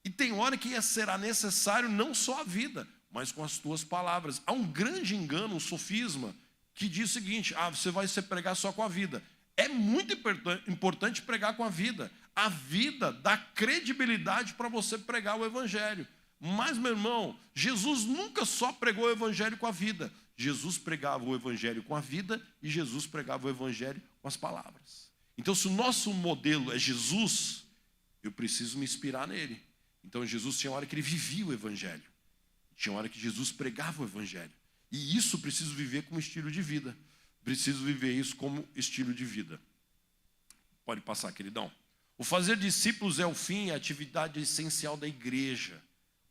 E tem hora que será necessário não só a vida, mas com as tuas palavras. Há um grande engano, um sofisma, que diz o seguinte, você vai se pregar só com a vida. É muito importante pregar com a vida. A vida dá credibilidade para você pregar o Evangelho. Mas, meu irmão, Jesus nunca só pregou o Evangelho com a vida. Jesus pregava o Evangelho com a vida e Jesus pregava o Evangelho com as palavras. Então, se o nosso modelo é Jesus, eu preciso me inspirar nele. Então, Jesus tinha hora que ele vivia o Evangelho. Tinha hora que Jesus pregava o Evangelho. E isso eu preciso viver como estilo de vida. Preciso viver isso como estilo de vida. Pode passar, queridão. O fazer discípulos é o fim, a atividade essencial da igreja.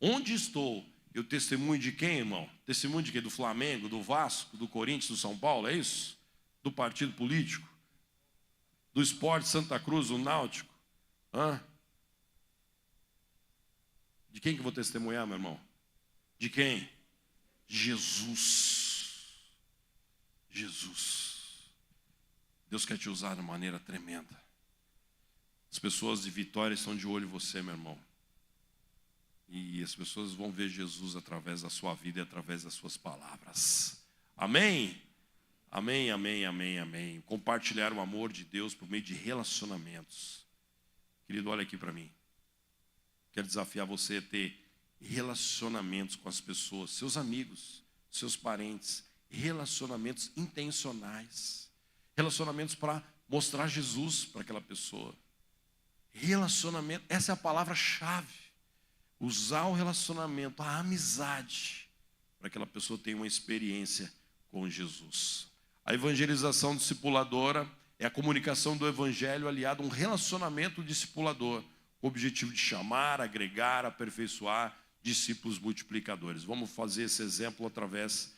Onde estou? Eu testemunho de quem, irmão? Testemunho de quem? Do Flamengo, do Vasco, do Corinthians, do São Paulo, é isso? Do partido político? Do Esporte Santa Cruz, do Náutico? De quem que eu vou testemunhar, meu irmão? De quem? Jesus. Deus quer te usar de maneira tremenda. As pessoas de Vitória estão de olho em você, meu irmão. E as pessoas vão ver Jesus através da sua vida e através das suas palavras. Amém? Amém, amém, amém, amém. Compartilhar o amor de Deus por meio de relacionamentos. Querido, olha aqui para mim. Quero desafiar você a ter relacionamentos com as pessoas, seus amigos, seus parentes, relacionamentos intencionais, relacionamentos para mostrar Jesus para aquela pessoa. Relacionamento, essa é a palavra-chave. Usar o relacionamento, a amizade, para que aquela pessoa tenha uma experiência com Jesus. A evangelização discipuladora é a comunicação do evangelho aliado a um relacionamento discipulador, com o objetivo de chamar, agregar, aperfeiçoar discípulos multiplicadores. Vamos fazer esse exemplo através.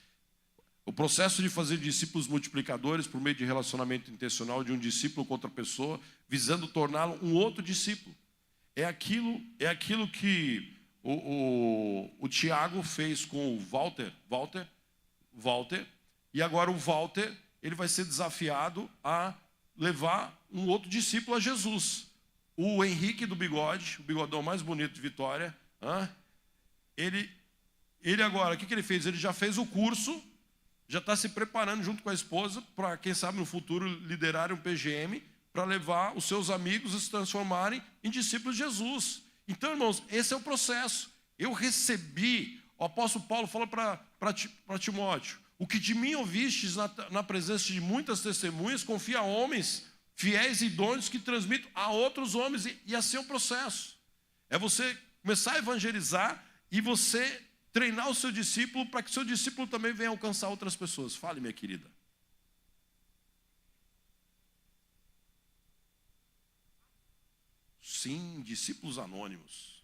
O processo de fazer discípulos multiplicadores por meio de relacionamento intencional de um discípulo com outra pessoa, visando torná-lo um outro discípulo. É aquilo que o Tiago fez com o Walter, e agora o Walter ele vai ser desafiado a levar um outro discípulo a Jesus. O Henrique do bigode, o bigodão mais bonito de Vitória, ele agora, o que ele fez? Ele já fez o curso, já está se preparando junto com a esposa para, quem sabe, no futuro liderar um PGM, para levar os seus amigos a se transformarem em discípulos de Jesus. Então, irmãos, esse é o processo. Eu recebi, o apóstolo Paulo fala para Timóteo, o que de mim ouvistes na presença de muitas testemunhas, confia a homens fiéis e idôneos que transmitem a outros homens, e assim é o processo. É você começar a evangelizar e você treinar o seu discípulo para que o seu discípulo também venha alcançar outras pessoas. Fale, minha querida. Sim, discípulos anônimos.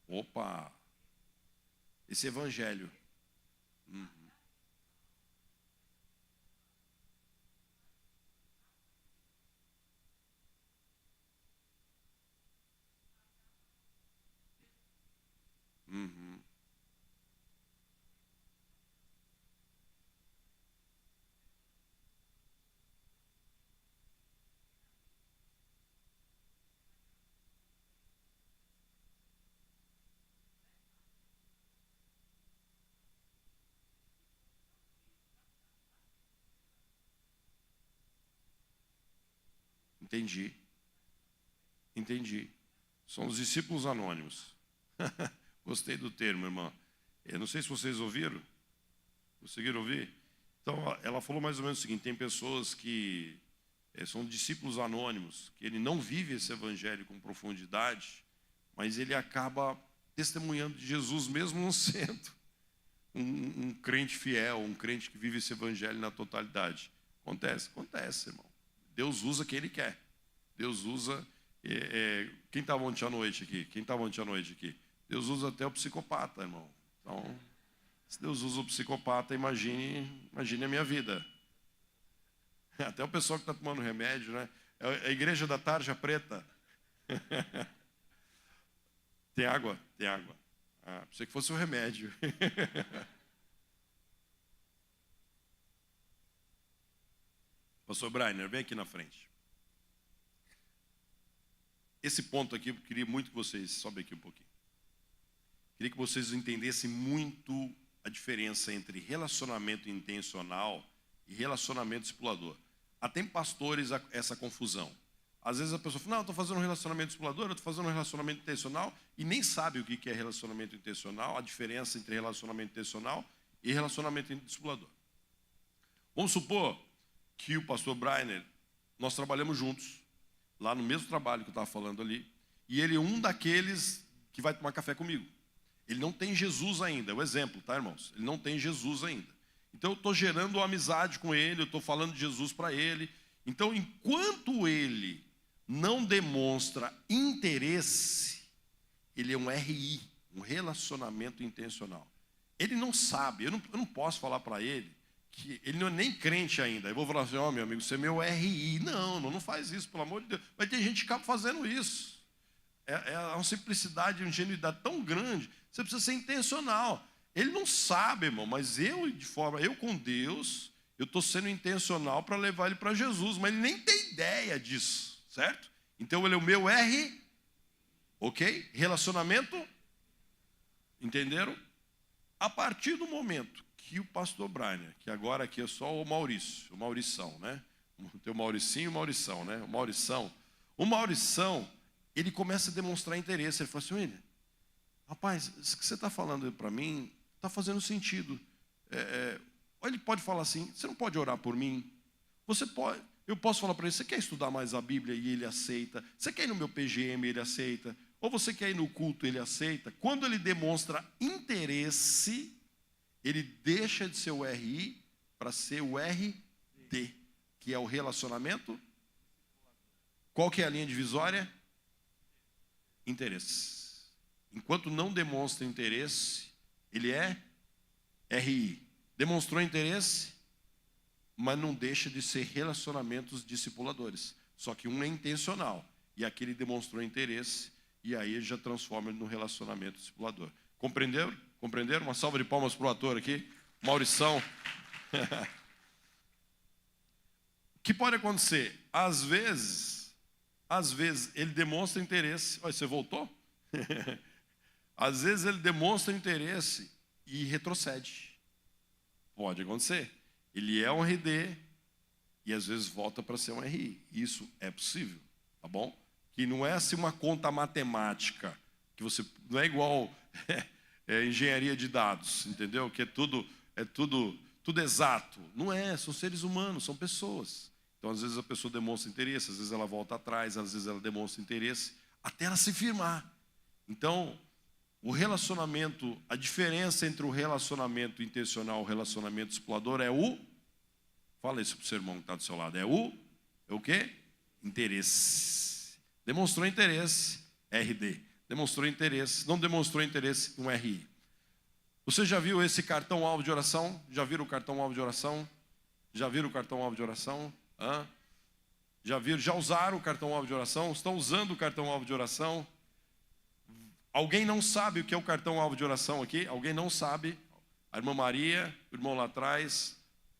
Opa! Esse evangelho. Entendi. São os discípulos anônimos. Gostei do termo, irmã. Eu não sei se vocês ouviram. Conseguiram ouvir? Então, ela falou mais ou menos o seguinte: tem pessoas que são discípulos anônimos, que ele não vive esse evangelho com profundidade, mas ele acaba testemunhando de Jesus, mesmo não sendo um crente fiel, um crente que vive esse evangelho na totalidade. Acontece, irmão. Deus usa quem Ele quer. Deus usa... quem estava ontem à noite aqui? Deus usa até o psicopata, irmão. Então, se Deus usa o psicopata, imagine a minha vida. Até o pessoal que está tomando remédio, né? É a igreja da tarja preta. Tem água? Tem água. Pensei que fosse um remédio. Pastor Brainer, vem aqui na frente. Esse ponto aqui, eu queria muito que vocês... Sobe aqui um pouquinho. Queria que vocês entendessem muito a diferença entre relacionamento intencional e relacionamento discipulador. Há tem pastores essa confusão. Às vezes a pessoa fala, não, eu estou fazendo um relacionamento discipulador, eu estou fazendo um relacionamento intencional, e nem sabe o que é relacionamento intencional, a diferença entre relacionamento intencional e relacionamento discipulador. Vamos supor que o pastor Brainer, nós trabalhamos juntos, lá no mesmo trabalho que eu estava falando ali, e ele é um daqueles que vai tomar café comigo. Ele não tem Jesus ainda, é o exemplo, tá, irmãos? Ele não tem Jesus ainda. Então eu estou gerando uma amizade com ele, eu estou falando de Jesus para ele. Então, enquanto ele não demonstra interesse, ele é um RI, um relacionamento intencional. Ele não sabe, eu não posso falar para ele que ele não é nem crente ainda. Eu vou falar assim, meu amigo, você é meu RI. Não faz isso, pelo amor de Deus. Vai ter gente que acaba fazendo isso. É uma simplicidade, uma ingenuidade tão grande. Você precisa ser intencional. Ele não sabe, irmão, mas eu com Deus, eu estou sendo intencional para levar ele para Jesus, mas ele nem tem ideia disso, certo? Então ele é o meu R, ok? Relacionamento, entenderam? A partir do momento que o pastor Brainer, que agora aqui é só o Maurição, né? Tem o Mauricinho e o Maurição, né? O Maurição, ele começa a demonstrar interesse. Ele fala assim, William, rapaz, isso que você está falando para mim está fazendo sentido. Ele pode falar assim, você não pode orar por mim? Eu posso falar para ele, você quer estudar mais a Bíblia e ele aceita? Você quer ir no meu PGM e ele aceita? Ou você quer ir no culto e ele aceita? Quando ele demonstra interesse, ele deixa de ser o RI para ser o RD, que é o relacionamento. Qual que é a linha divisória? Interesse. Enquanto não demonstra interesse, ele é RI. Demonstrou interesse, mas não deixa de ser relacionamentos discipuladores. Só que um é intencional, e aquele demonstrou interesse, e aí ele já transforma ele no relacionamento discipulador. Compreenderam? Uma salva de palmas para o ator aqui, Maurição. O que pode acontecer? Às vezes ele demonstra interesse. Olha, você voltou? Às vezes ele demonstra interesse e retrocede. Pode acontecer. Ele é um RD e às vezes volta para ser um RI. Isso é possível, tá bom? Que não é assim uma conta matemática, que você não é igual engenharia de dados, entendeu? Que é tudo exato. Não é, são seres humanos, são pessoas. Então às vezes a pessoa demonstra interesse, às vezes ela volta atrás, às vezes ela demonstra interesse, até ela se firmar. Então, o relacionamento, a diferença entre o relacionamento intencional e o relacionamento discipulador é fala isso para o seu irmão que está do seu lado, é o quê? Interesse. Demonstrou interesse, RD. Demonstrou interesse, não demonstrou interesse, um RI. Você já viu esse cartão-alvo de oração? Já viram o cartão-alvo de oração? Já viram o cartão-alvo de oração? Já usaram o cartão-alvo de oração? Estão usando o cartão-alvo de oração? Alguém não sabe o que é o cartão-alvo de oração aqui? Alguém não sabe? A irmã Maria, o irmão lá atrás,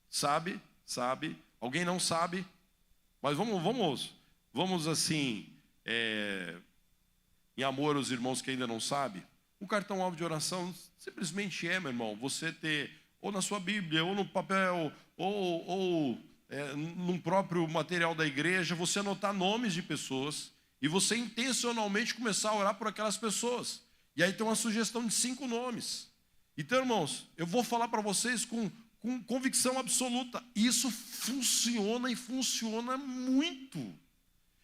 sabe? Alguém não sabe? Mas vamos assim, em amor aos irmãos que ainda não sabem. O cartão-alvo de oração simplesmente meu irmão, você ter, ou na sua Bíblia, ou no papel, ou num próprio material da igreja, você anotar nomes de pessoas e você intencionalmente começar a orar por aquelas pessoas. E aí tem uma sugestão de 5 nomes. Então, irmãos, eu vou falar para vocês com convicção absoluta. Isso funciona e funciona muito.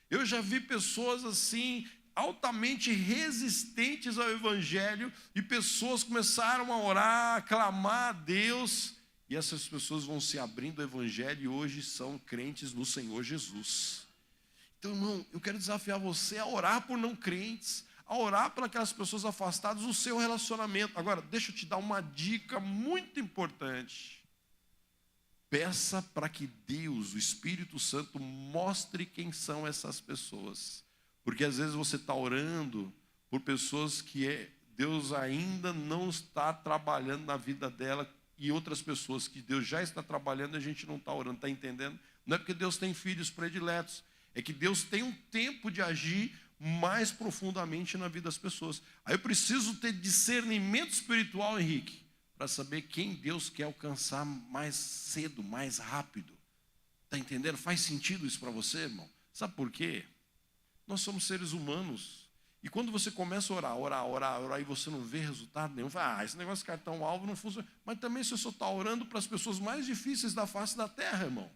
Eu já vi pessoas assim, altamente resistentes ao Evangelho, e pessoas começaram a orar, a clamar a Deus, e essas pessoas vão se abrindo ao Evangelho e hoje são crentes no Senhor Jesus. Então, irmão, eu quero desafiar você a orar por não crentes, a orar por aquelas pessoas afastadas do seu relacionamento. Agora, deixa eu te dar uma dica muito importante. Peça para que Deus, o Espírito Santo, mostre quem são essas pessoas. Porque às vezes você está orando por pessoas que Deus ainda não está trabalhando na vida dela, e outras pessoas que Deus já está trabalhando e a gente não está orando, está entendendo? Não é porque Deus tem filhos prediletos, é que Deus tem um tempo de agir mais profundamente na vida das pessoas. Aí eu preciso ter discernimento espiritual, Henrique, para saber quem Deus quer alcançar mais cedo, mais rápido. Está entendendo? Faz sentido isso para você, irmão? Sabe por quê? Nós somos seres humanos. E quando você começa a orar, e você não vê resultado nenhum, fala, esse negócio de cartão-alvo não funciona. Mas também você só está orando para as pessoas mais difíceis da face da terra, irmão.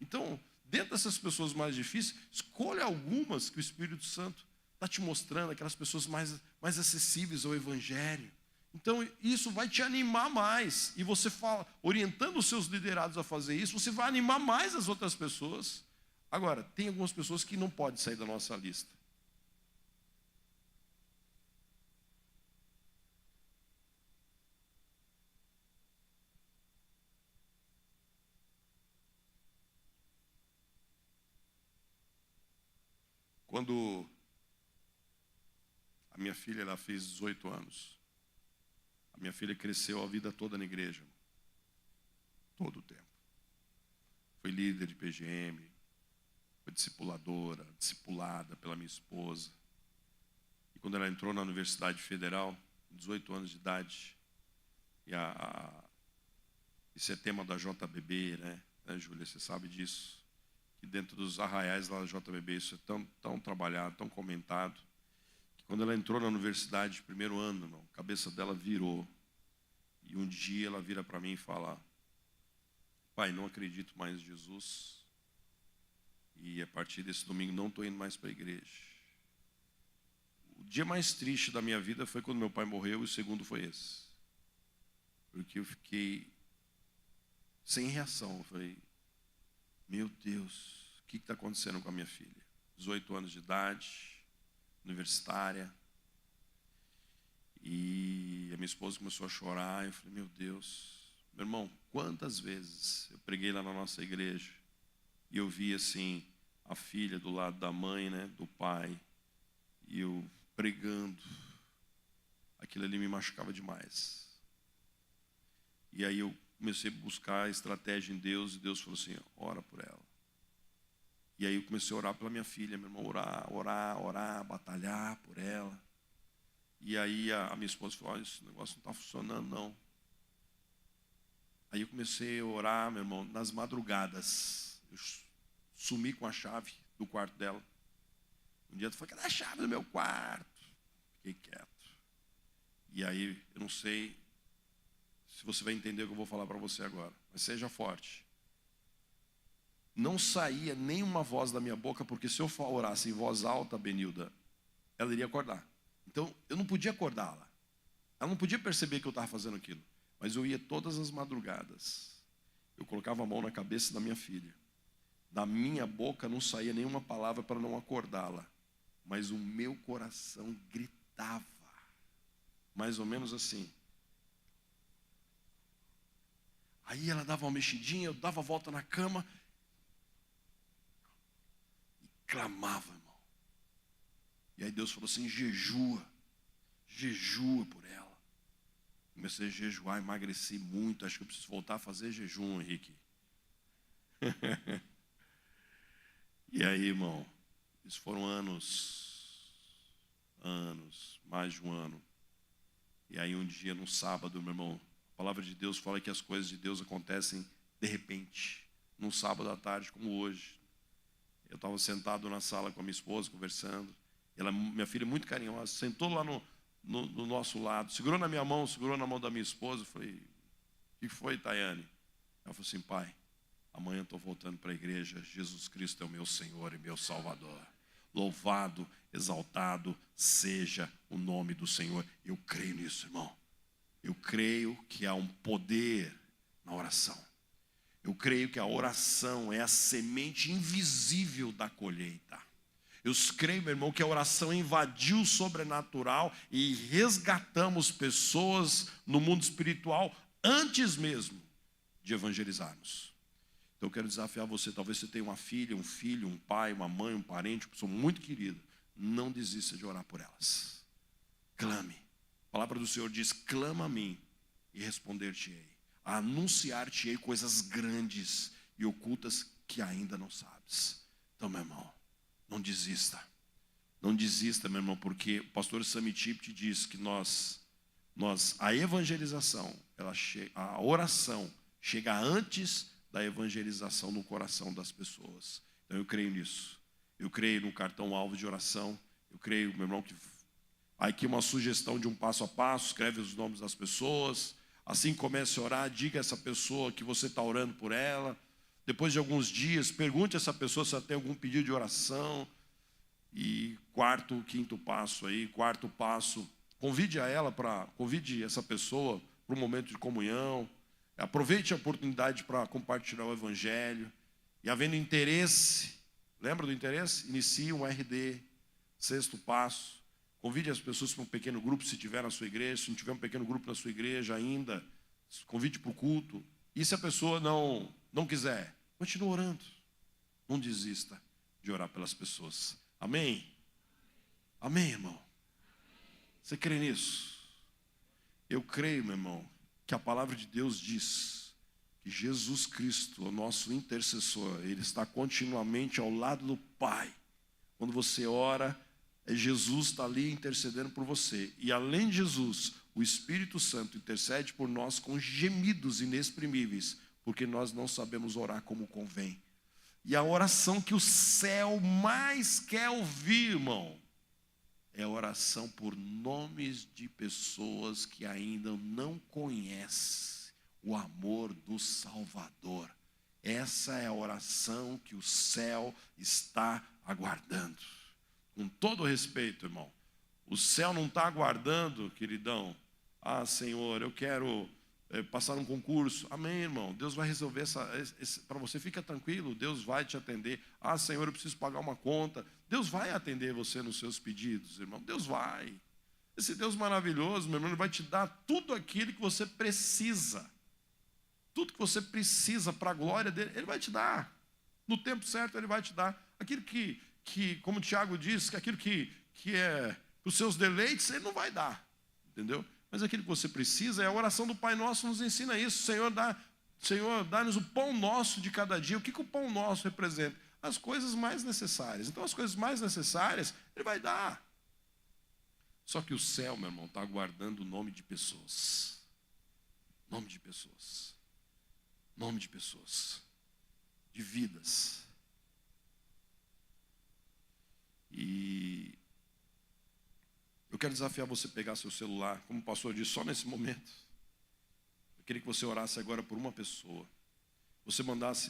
Então, dentro dessas pessoas mais difíceis, escolha algumas que o Espírito Santo está te mostrando, aquelas pessoas mais acessíveis ao Evangelho. Então, isso vai te animar mais. E você fala, orientando os seus liderados a fazer isso, você vai animar mais as outras pessoas. Agora, tem algumas pessoas que não podem sair da nossa lista. Quando a minha filha ela fez 18 anos, a minha filha cresceu a vida toda na igreja, todo o tempo. Foi líder de PGM, foi discipuladora, discipulada pela minha esposa. E quando ela entrou na Universidade Federal, 18 anos de idade, e esse é tema da JBB, né, Júlia, você sabe disso, que dentro dos arraiais lá da JBB isso é tão trabalhado, tão comentado, que quando ela entrou na universidade, primeiro ano, irmão, a cabeça dela virou. E um dia ela vira para mim e fala, pai, não acredito mais em Jesus, e a partir desse domingo não estou indo mais para a igreja. O dia mais triste da minha vida foi quando meu pai morreu, e o segundo foi esse. Porque eu fiquei sem reação. Eu falei, meu Deus, o que está acontecendo com a minha filha? 18 anos de idade, universitária. E a minha esposa começou a chorar. Eu falei, meu Deus, meu irmão, quantas vezes eu preguei lá na nossa igreja e eu vi assim, a filha do lado da mãe, né, do pai, e eu pregando. Aquilo ali me machucava demais. E aí eu comecei a buscar estratégia em Deus, e Deus falou assim, ora por ela. E aí eu comecei a orar pela minha filha, meu irmão, orar, batalhar por ela. E aí a minha esposa falou, olha, esse negócio não está funcionando não. Aí eu comecei a orar, meu irmão, nas madrugadas. Eu sumi com a chave do quarto dela. Um dia eu falei, cadê a chave do meu quarto? Fiquei quieto. E aí, eu não sei se você vai entender o que eu vou falar para você agora, mas seja forte. Não saía nenhuma voz da minha boca, porque se eu orasse em voz alta, Benilda, ela iria acordar. Então, eu não podia acordá-la. Ela não podia perceber que eu estava fazendo aquilo. Mas eu ia todas as madrugadas. Eu colocava a mão na cabeça da minha filha. Da minha boca não saía nenhuma palavra para não acordá-la. Mas o meu coração gritava. Mais ou menos assim. Aí ela dava uma mexidinha, eu dava a volta na cama e clamava, irmão. E aí Deus falou assim, jejua por ela. Comecei a jejuar, emagreci muito, acho que eu preciso voltar a fazer jejum, Henrique. E aí, irmão, isso foram anos, mais de um ano. E aí um dia, num sábado, meu irmão, a palavra de Deus fala que as coisas de Deus acontecem de repente. num sábado à tarde como hoje. Eu estava sentado na sala com a minha esposa, conversando. Ela, minha filha, muito carinhosa, sentou lá no nosso lado, segurou na minha mão, segurou na mão da minha esposa. Eu falei, o que foi, Tayane? Ela falou assim, pai, amanhã eu estou voltando para a igreja. Jesus Cristo é o meu Senhor e meu Salvador. Louvado, exaltado seja o nome do Senhor. Eu creio nisso, irmão. Eu creio que há um poder na oração. Eu creio que a oração é a semente invisível da colheita. Eu creio, meu irmão, que a oração invadiu o sobrenatural e resgatamos pessoas no mundo espiritual antes mesmo de evangelizarmos. Então eu quero desafiar você, talvez você tenha uma filha, um filho, um pai, uma mãe, um parente, uma pessoa muito querida. Não desista de orar por elas. Clame. A palavra do Senhor diz, clama a mim e responder-te-ei. Anunciar-te-ei coisas grandes e ocultas que ainda não sabes. Então, meu irmão, não desista. Não desista, meu irmão, porque o pastor Sammy Tippett diz que a evangelização, a oração chega antes da evangelização no coração das pessoas. Então eu creio nisso. Eu creio no cartão alvo de oração. Eu creio, meu irmão, que aqui uma sugestão de um passo a passo, escreve os nomes das pessoas. Assim comece a orar, diga a essa pessoa que você está orando por ela. Depois de alguns dias, pergunte a essa pessoa se ela tem algum pedido de oração. E quinto passo, convide essa pessoa para um momento de comunhão. Aproveite a oportunidade para compartilhar o evangelho. E havendo interesse, lembra do interesse? Inicie um RD. Sexto passo, convide as pessoas para um pequeno grupo, se tiver na sua igreja. Se não tiver um pequeno grupo na sua igreja ainda, convide para o culto. E se a pessoa não quiser, continue orando. Não desista de orar pelas pessoas. Amém? Amém, irmão? Você crê nisso? Eu creio, meu irmão, que a palavra de Deus diz que Jesus Cristo, o nosso intercessor, Ele está continuamente ao lado do Pai. Quando você ora, Jesus está ali intercedendo por você. E além de Jesus, o Espírito Santo intercede por nós com gemidos inexprimíveis, porque nós não sabemos orar como convém. E a oração que o céu mais quer ouvir, irmão, é a oração por nomes de pessoas que ainda não conhecem o amor do Salvador. Essa é a oração que o céu está aguardando. Com todo respeito, irmão, o céu não está aguardando, queridão. Ah, Senhor, eu quero passar um concurso. Amém, irmão. Deus vai resolver para você, fica tranquilo, Deus vai te atender. Ah, Senhor, eu preciso pagar uma conta. Deus vai atender você nos seus pedidos, irmão. Deus vai. Esse Deus maravilhoso, meu irmão, Ele vai te dar tudo aquilo que você precisa. Tudo que você precisa para a glória dele, Ele vai te dar. No tempo certo, Ele vai te dar. Aquilo que como o Tiago diz, que aquilo que é para os seus deleites, Ele não vai dar. Entendeu? Mas aquilo que você precisa, é a oração do Pai Nosso nos ensina isso. Senhor, dá-nos o pão nosso de cada dia. O que o pão nosso representa? As coisas mais necessárias. Então, as coisas mais necessárias, Ele vai dar. Só que o céu, meu irmão, está aguardando o nome de pessoas. Nome de pessoas. Nome de pessoas. De vidas. E eu quero desafiar você a pegar seu celular, como o pastor disse, só nesse momento. Eu queria que você orasse agora por uma pessoa. Você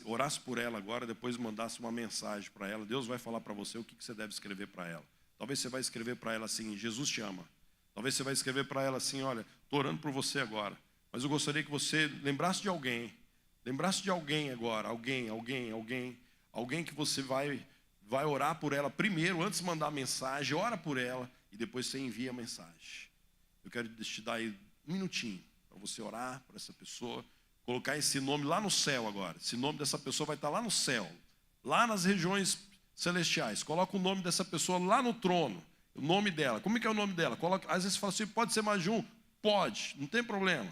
orasse por ela agora, depois mandasse uma mensagem para ela. Deus vai falar para você o que você deve escrever para ela. Talvez você vai escrever para ela assim, Jesus te ama. Talvez você vai escrever para ela assim, olha, estou orando por você agora. Mas eu gostaria que você lembrasse de alguém. Lembrasse de alguém agora, alguém que você vai orar por ela primeiro, antes de mandar a mensagem, ora por ela e depois você envia a mensagem. Eu quero te dar aí um minutinho para você orar por essa pessoa, colocar esse nome lá no céu agora. Esse nome dessa pessoa vai estar lá no céu, lá nas regiões celestiais. Coloca o nome dessa pessoa lá no trono, o nome dela. Como é que é o nome dela? Às vezes você fala assim, pode ser mais de um? Pode, não tem problema.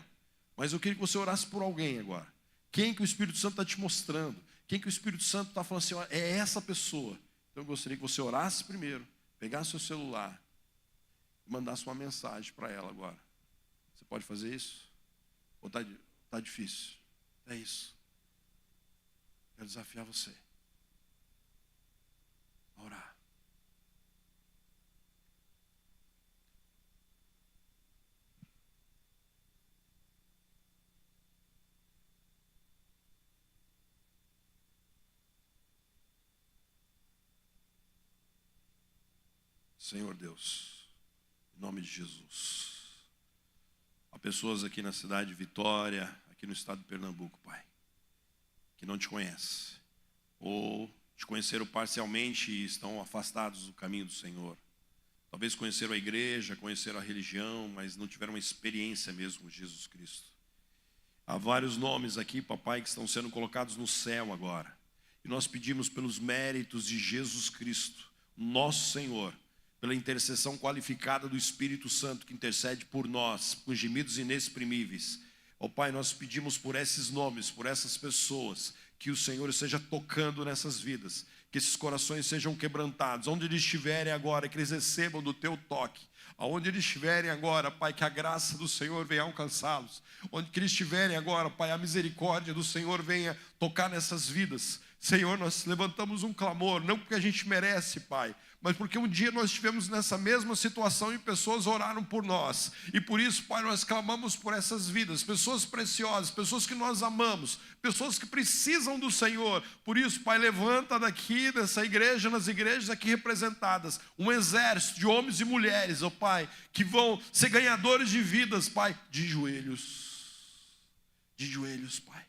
Mas eu queria que você orasse por alguém agora. Quem que o Espírito Santo está te mostrando? Quem que o Espírito Santo está falando assim, ó, é essa pessoa. Então eu gostaria que você orasse primeiro, pegasse seu celular e mandasse uma mensagem para ela agora. Você pode fazer isso? Ou está difícil? É isso. Quero desafiar você a orar. Senhor Deus, em nome de Jesus. Há pessoas aqui na cidade de Vitória, aqui no estado de Pernambuco, Pai, que não te conhecem, ou te conheceram parcialmente e estão afastados do caminho do Senhor. Talvez conheceram a igreja, conheceram a religião, mas não tiveram uma experiência mesmo com Jesus Cristo. Há vários nomes aqui, papai, que estão sendo colocados no céu agora. E nós pedimos pelos méritos de Jesus Cristo, nosso Senhor, pela intercessão qualificada do Espírito Santo que intercede por nós, com gemidos inexprimíveis. Ó Pai, nós pedimos por esses nomes, por essas pessoas, que o Senhor esteja tocando nessas vidas, que esses corações sejam quebrantados, onde eles estiverem agora, que eles recebam do Teu toque. Aonde eles estiverem agora, Pai, que a graça do Senhor venha alcançá-los. Onde que eles estiverem agora, Pai, a misericórdia do Senhor venha tocar nessas vidas. Senhor, nós levantamos um clamor, não porque a gente merece, Pai, mas porque um dia nós estivemos nessa mesma situação e pessoas oraram por nós. E por isso, Pai, nós clamamos por essas vidas, pessoas preciosas, pessoas que nós amamos, pessoas que precisam do Senhor. Por isso, Pai, levanta daqui dessa igreja, nas igrejas aqui representadas, um exército de homens e mulheres, ó Pai, que vão ser ganhadores de vidas, Pai, de joelhos, Pai.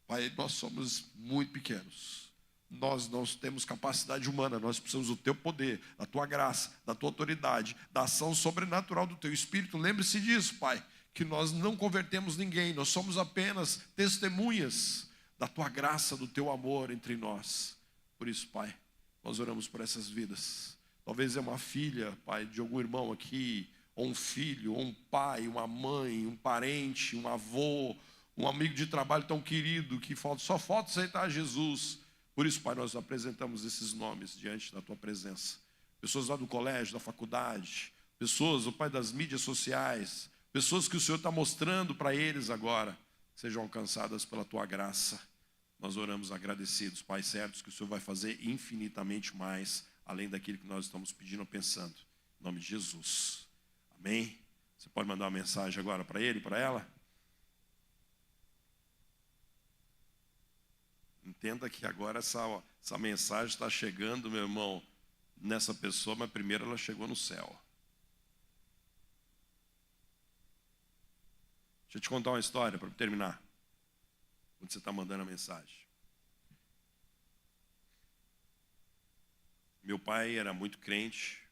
Pai, nós somos muito pequenos. Nós não temos capacidade humana, nós precisamos do Teu poder, da Tua graça, da Tua autoridade, da ação sobrenatural do Teu Espírito. Lembre-se disso, Pai, que nós não convertemos ninguém, nós somos apenas testemunhas da Tua graça, do Teu amor entre nós. Por isso, Pai, nós oramos por essas vidas. Talvez é uma filha, Pai, de algum irmão aqui, ou um filho, ou um pai, uma mãe, um parente, um avô, um amigo de trabalho tão querido, que só falta aceitar Jesus. Por isso, Pai, nós apresentamos esses nomes diante da Tua presença. Pessoas lá do colégio, da faculdade, pessoas, o Pai, das mídias sociais, pessoas que o Senhor está mostrando para eles agora, sejam alcançadas pela Tua graça. Nós oramos agradecidos, Pai, certos que o Senhor vai fazer infinitamente mais, além daquilo que nós estamos pedindo ou pensando. Em nome de Jesus. Amém? Você pode mandar uma mensagem agora para ele e para ela? Entenda que agora essa mensagem está chegando, meu irmão, nessa pessoa, mas primeiro ela chegou no céu. Deixa eu te contar uma história para terminar, quando você está mandando a mensagem. Meu pai era muito crente.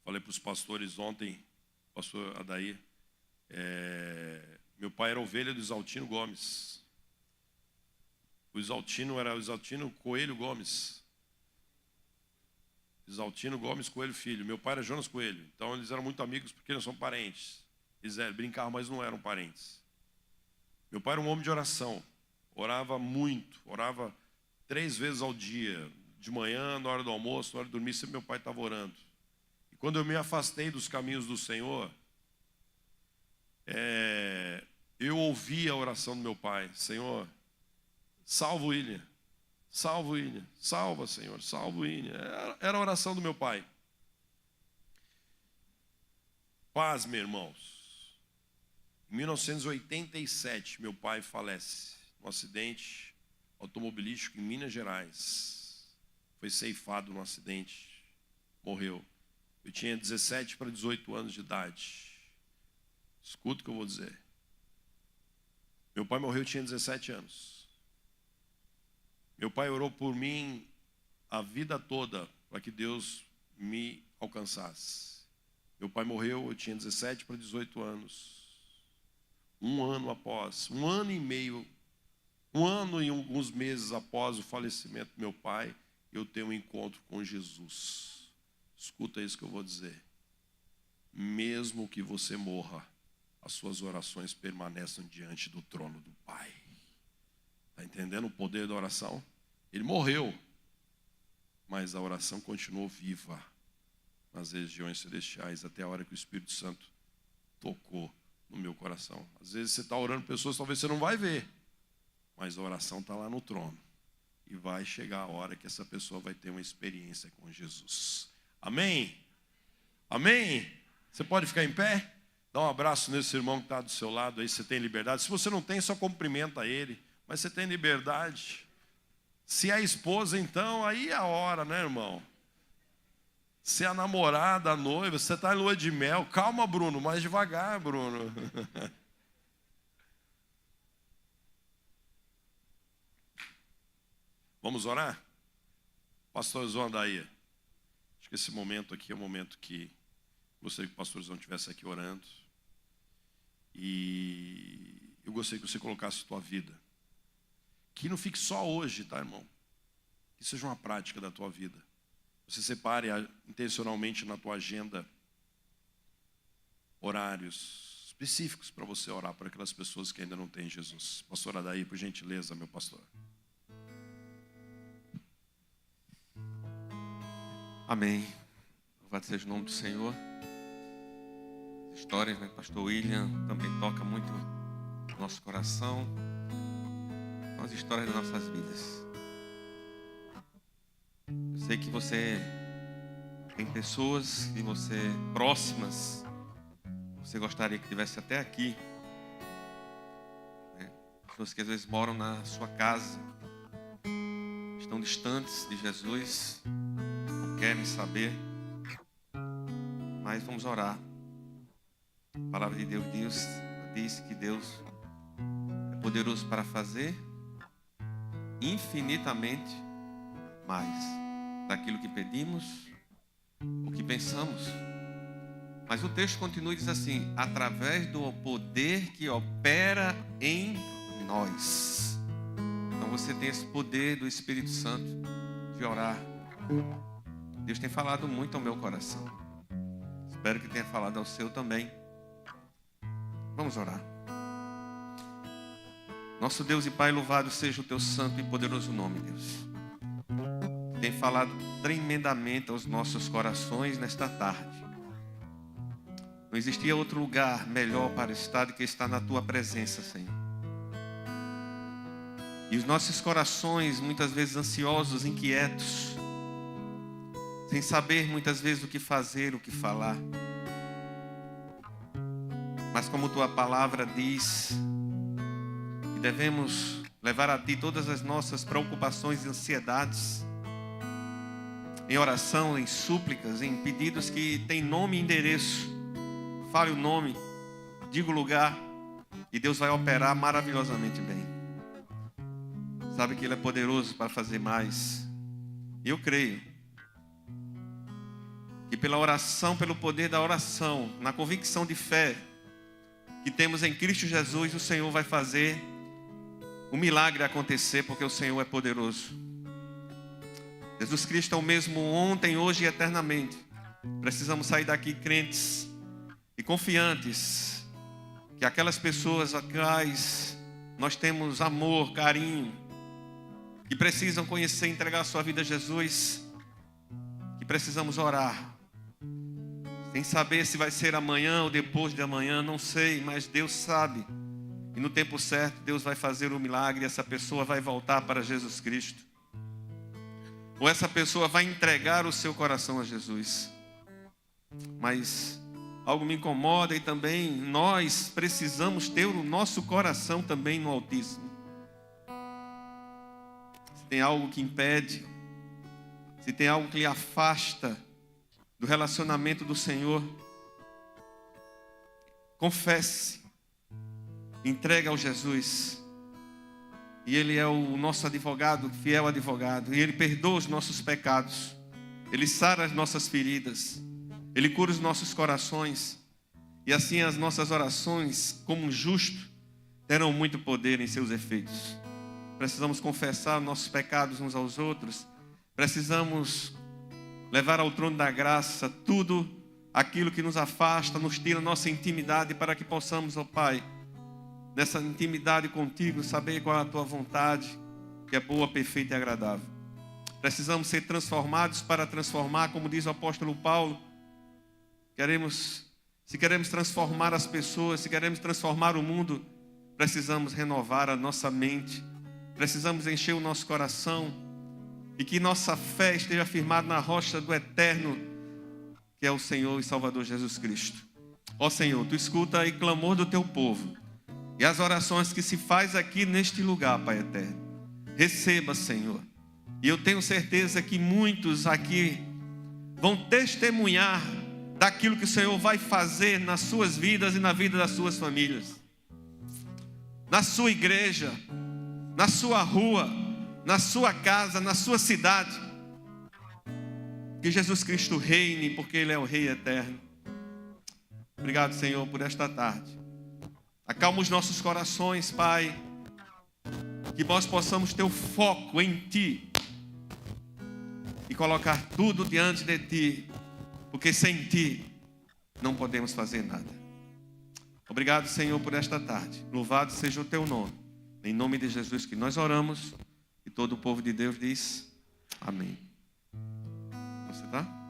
Falei para os pastores ontem, pastor Adair, meu pai era ovelha do Isaltino Gomes. O Isaltino era o Isaltino Coelho Gomes. Isaltino Gomes Coelho Filho. Meu pai era Jonas Coelho. Então eles eram muito amigos porque não são parentes. Eles brincavam, mas não eram parentes. Meu pai era um homem de oração. Orava muito. Orava 3 vezes ao dia. De manhã, na hora do almoço, na hora de dormir, sempre meu pai estava orando. E quando eu me afastei dos caminhos do Senhor, eu ouvi a oração do meu pai. Senhor, salva o William, salva o William, salva, Senhor, salva o William. Era a oração do meu pai. Paz, meus irmãos. Em 1987, meu pai falece num acidente automobilístico em Minas Gerais. Foi ceifado num acidente, morreu. Eu tinha 17 para 18 anos de idade. Escuta o que eu vou dizer. Meu pai morreu, eu tinha 17 anos. Meu pai orou por mim a vida toda para que Deus me alcançasse. Meu pai morreu, eu tinha 17 para 18 anos. Um ano após, 1 ano e meio, 1 ano e alguns meses após o falecimento do meu pai, eu tenho um encontro com Jesus. Escuta isso que eu vou dizer. Mesmo que você morra, as suas orações permaneçam diante do trono do Pai. Está entendendo o poder da oração? Ele morreu, mas a oração continuou viva nas regiões celestiais até a hora que o Espírito Santo tocou no meu coração. Às vezes você está orando pessoas, talvez você não vai ver, Mas a oração está lá no trono. E vai chegar a hora que essa pessoa vai ter uma experiência com Jesus. Amém? Amém? Você pode ficar em pé? Dá um abraço nesse irmão que está do seu lado aí, você tem liberdade. Se você não tem, só cumprimenta ele. Mas você tem liberdade. Se é a esposa, então, aí é a hora, né, irmão? Se é a namorada, a noiva, você está em lua de mel. Calma, Bruno, mais devagar, Bruno. Vamos orar? Pastor Zondaí, acho que esse momento aqui é o momento que gostaria que o pastor Zão estivesse aqui orando. E eu gostaria que você colocasse a tua vida. Que não fique só hoje, tá, irmão? Que seja uma prática da tua vida. Você separe intencionalmente na tua agenda horários específicos para você orar para aquelas pessoas que ainda não têm Jesus. Pastor Adair, por gentileza, meu pastor. Amém. Louvado seja o nome do Senhor. As histórias, né, pastor William, também toca muito no nosso coração. São as histórias das nossas vidas. Eu sei que você tem pessoas que você, próximas, você gostaria que estivesse até aqui. Né? Pessoas que às vezes moram na sua casa, estão distantes de Jesus, não querem saber, mas vamos orar. A palavra de Deus diz que Deus é poderoso para fazer infinitamente mais daquilo que pedimos ou que pensamos. Mas o texto continua e diz assim: através do poder que opera em nós. Então você tem esse poder do Espírito Santo de orar. Deus tem falado muito ao meu coração. Espero que tenha falado ao seu também. Vamos orar. Nosso Deus e Pai, louvado seja o teu santo e poderoso nome, Deus. Tem falado tremendamente aos nossos corações nesta tarde. Não existia outro lugar melhor para estar do que estar na tua presença, Senhor. E os nossos corações, muitas vezes ansiosos, inquietos, sem saber muitas vezes o que fazer, o que falar. Mas como tua palavra diz, que devemos levar a ti todas as nossas preocupações e ansiedades, em oração, em súplicas, em pedidos que têm nome e endereço. Fale o nome, diga o lugar, e Deus vai operar maravilhosamente bem. Sabe que Ele é poderoso para fazer mais. E eu creio que pela oração, pelo poder da oração, na convicção de fé que temos em Cristo Jesus, o Senhor vai fazer o milagre acontecer, porque o Senhor é poderoso. Jesus Cristo é o mesmo ontem, hoje e eternamente. Precisamos sair daqui crentes e confiantes que aquelas pessoas a quais nós temos amor, carinho, que precisam conhecer e entregar a sua vida a Jesus, que precisamos orar, sem saber se vai ser amanhã ou depois de amanhã, não sei, mas Deus sabe. E no tempo certo, Deus vai fazer o milagre e essa pessoa vai voltar para Jesus Cristo. Ou essa pessoa vai entregar o seu coração a Jesus. Mas algo me incomoda e também nós precisamos ter o nosso coração também no Altíssimo. Se tem algo que impede, se tem algo que lhe afasta do relacionamento do Senhor, confesse, entrega ao Jesus, e Ele é o nosso advogado, fiel advogado, e Ele perdoa os nossos pecados, Ele sara as nossas feridas, Ele cura os nossos corações, e assim as nossas orações, como um justo, terão muito poder em seus efeitos. Precisamos confessar nossos pecados uns aos outros, precisamos levar ao trono da graça tudo aquilo que nos afasta, nos tira nossa intimidade, para que possamos, ó Pai, nessa intimidade contigo, saber qual é a tua vontade, que é boa, perfeita e agradável. Precisamos ser transformados para transformar, como diz o apóstolo Paulo. Se queremos transformar as pessoas, se queremos transformar o mundo, precisamos renovar a nossa mente, precisamos encher o nosso coração e que nossa fé esteja firmada na rocha do eterno, que é o Senhor e Salvador Jesus Cristo. Ó Senhor, Tu escuta o clamor do Teu povo e as orações que se faz aqui neste lugar, Pai eterno. Receba, Senhor. E eu tenho certeza que muitos aqui vão testemunhar daquilo que o Senhor vai fazer nas suas vidas e na vida das suas famílias, na sua igreja, na sua rua, na sua casa, na sua cidade. Que Jesus Cristo reine, porque Ele é o Rei eterno. Obrigado, Senhor, por esta tarde. Acalma os nossos corações, Pai, que nós possamos ter o foco em Ti e colocar tudo diante de Ti, porque sem Ti não podemos fazer nada. Obrigado, Senhor, por esta tarde. Louvado seja o Teu nome. Em nome de Jesus que nós oramos e todo o povo de Deus diz amém. Você tá?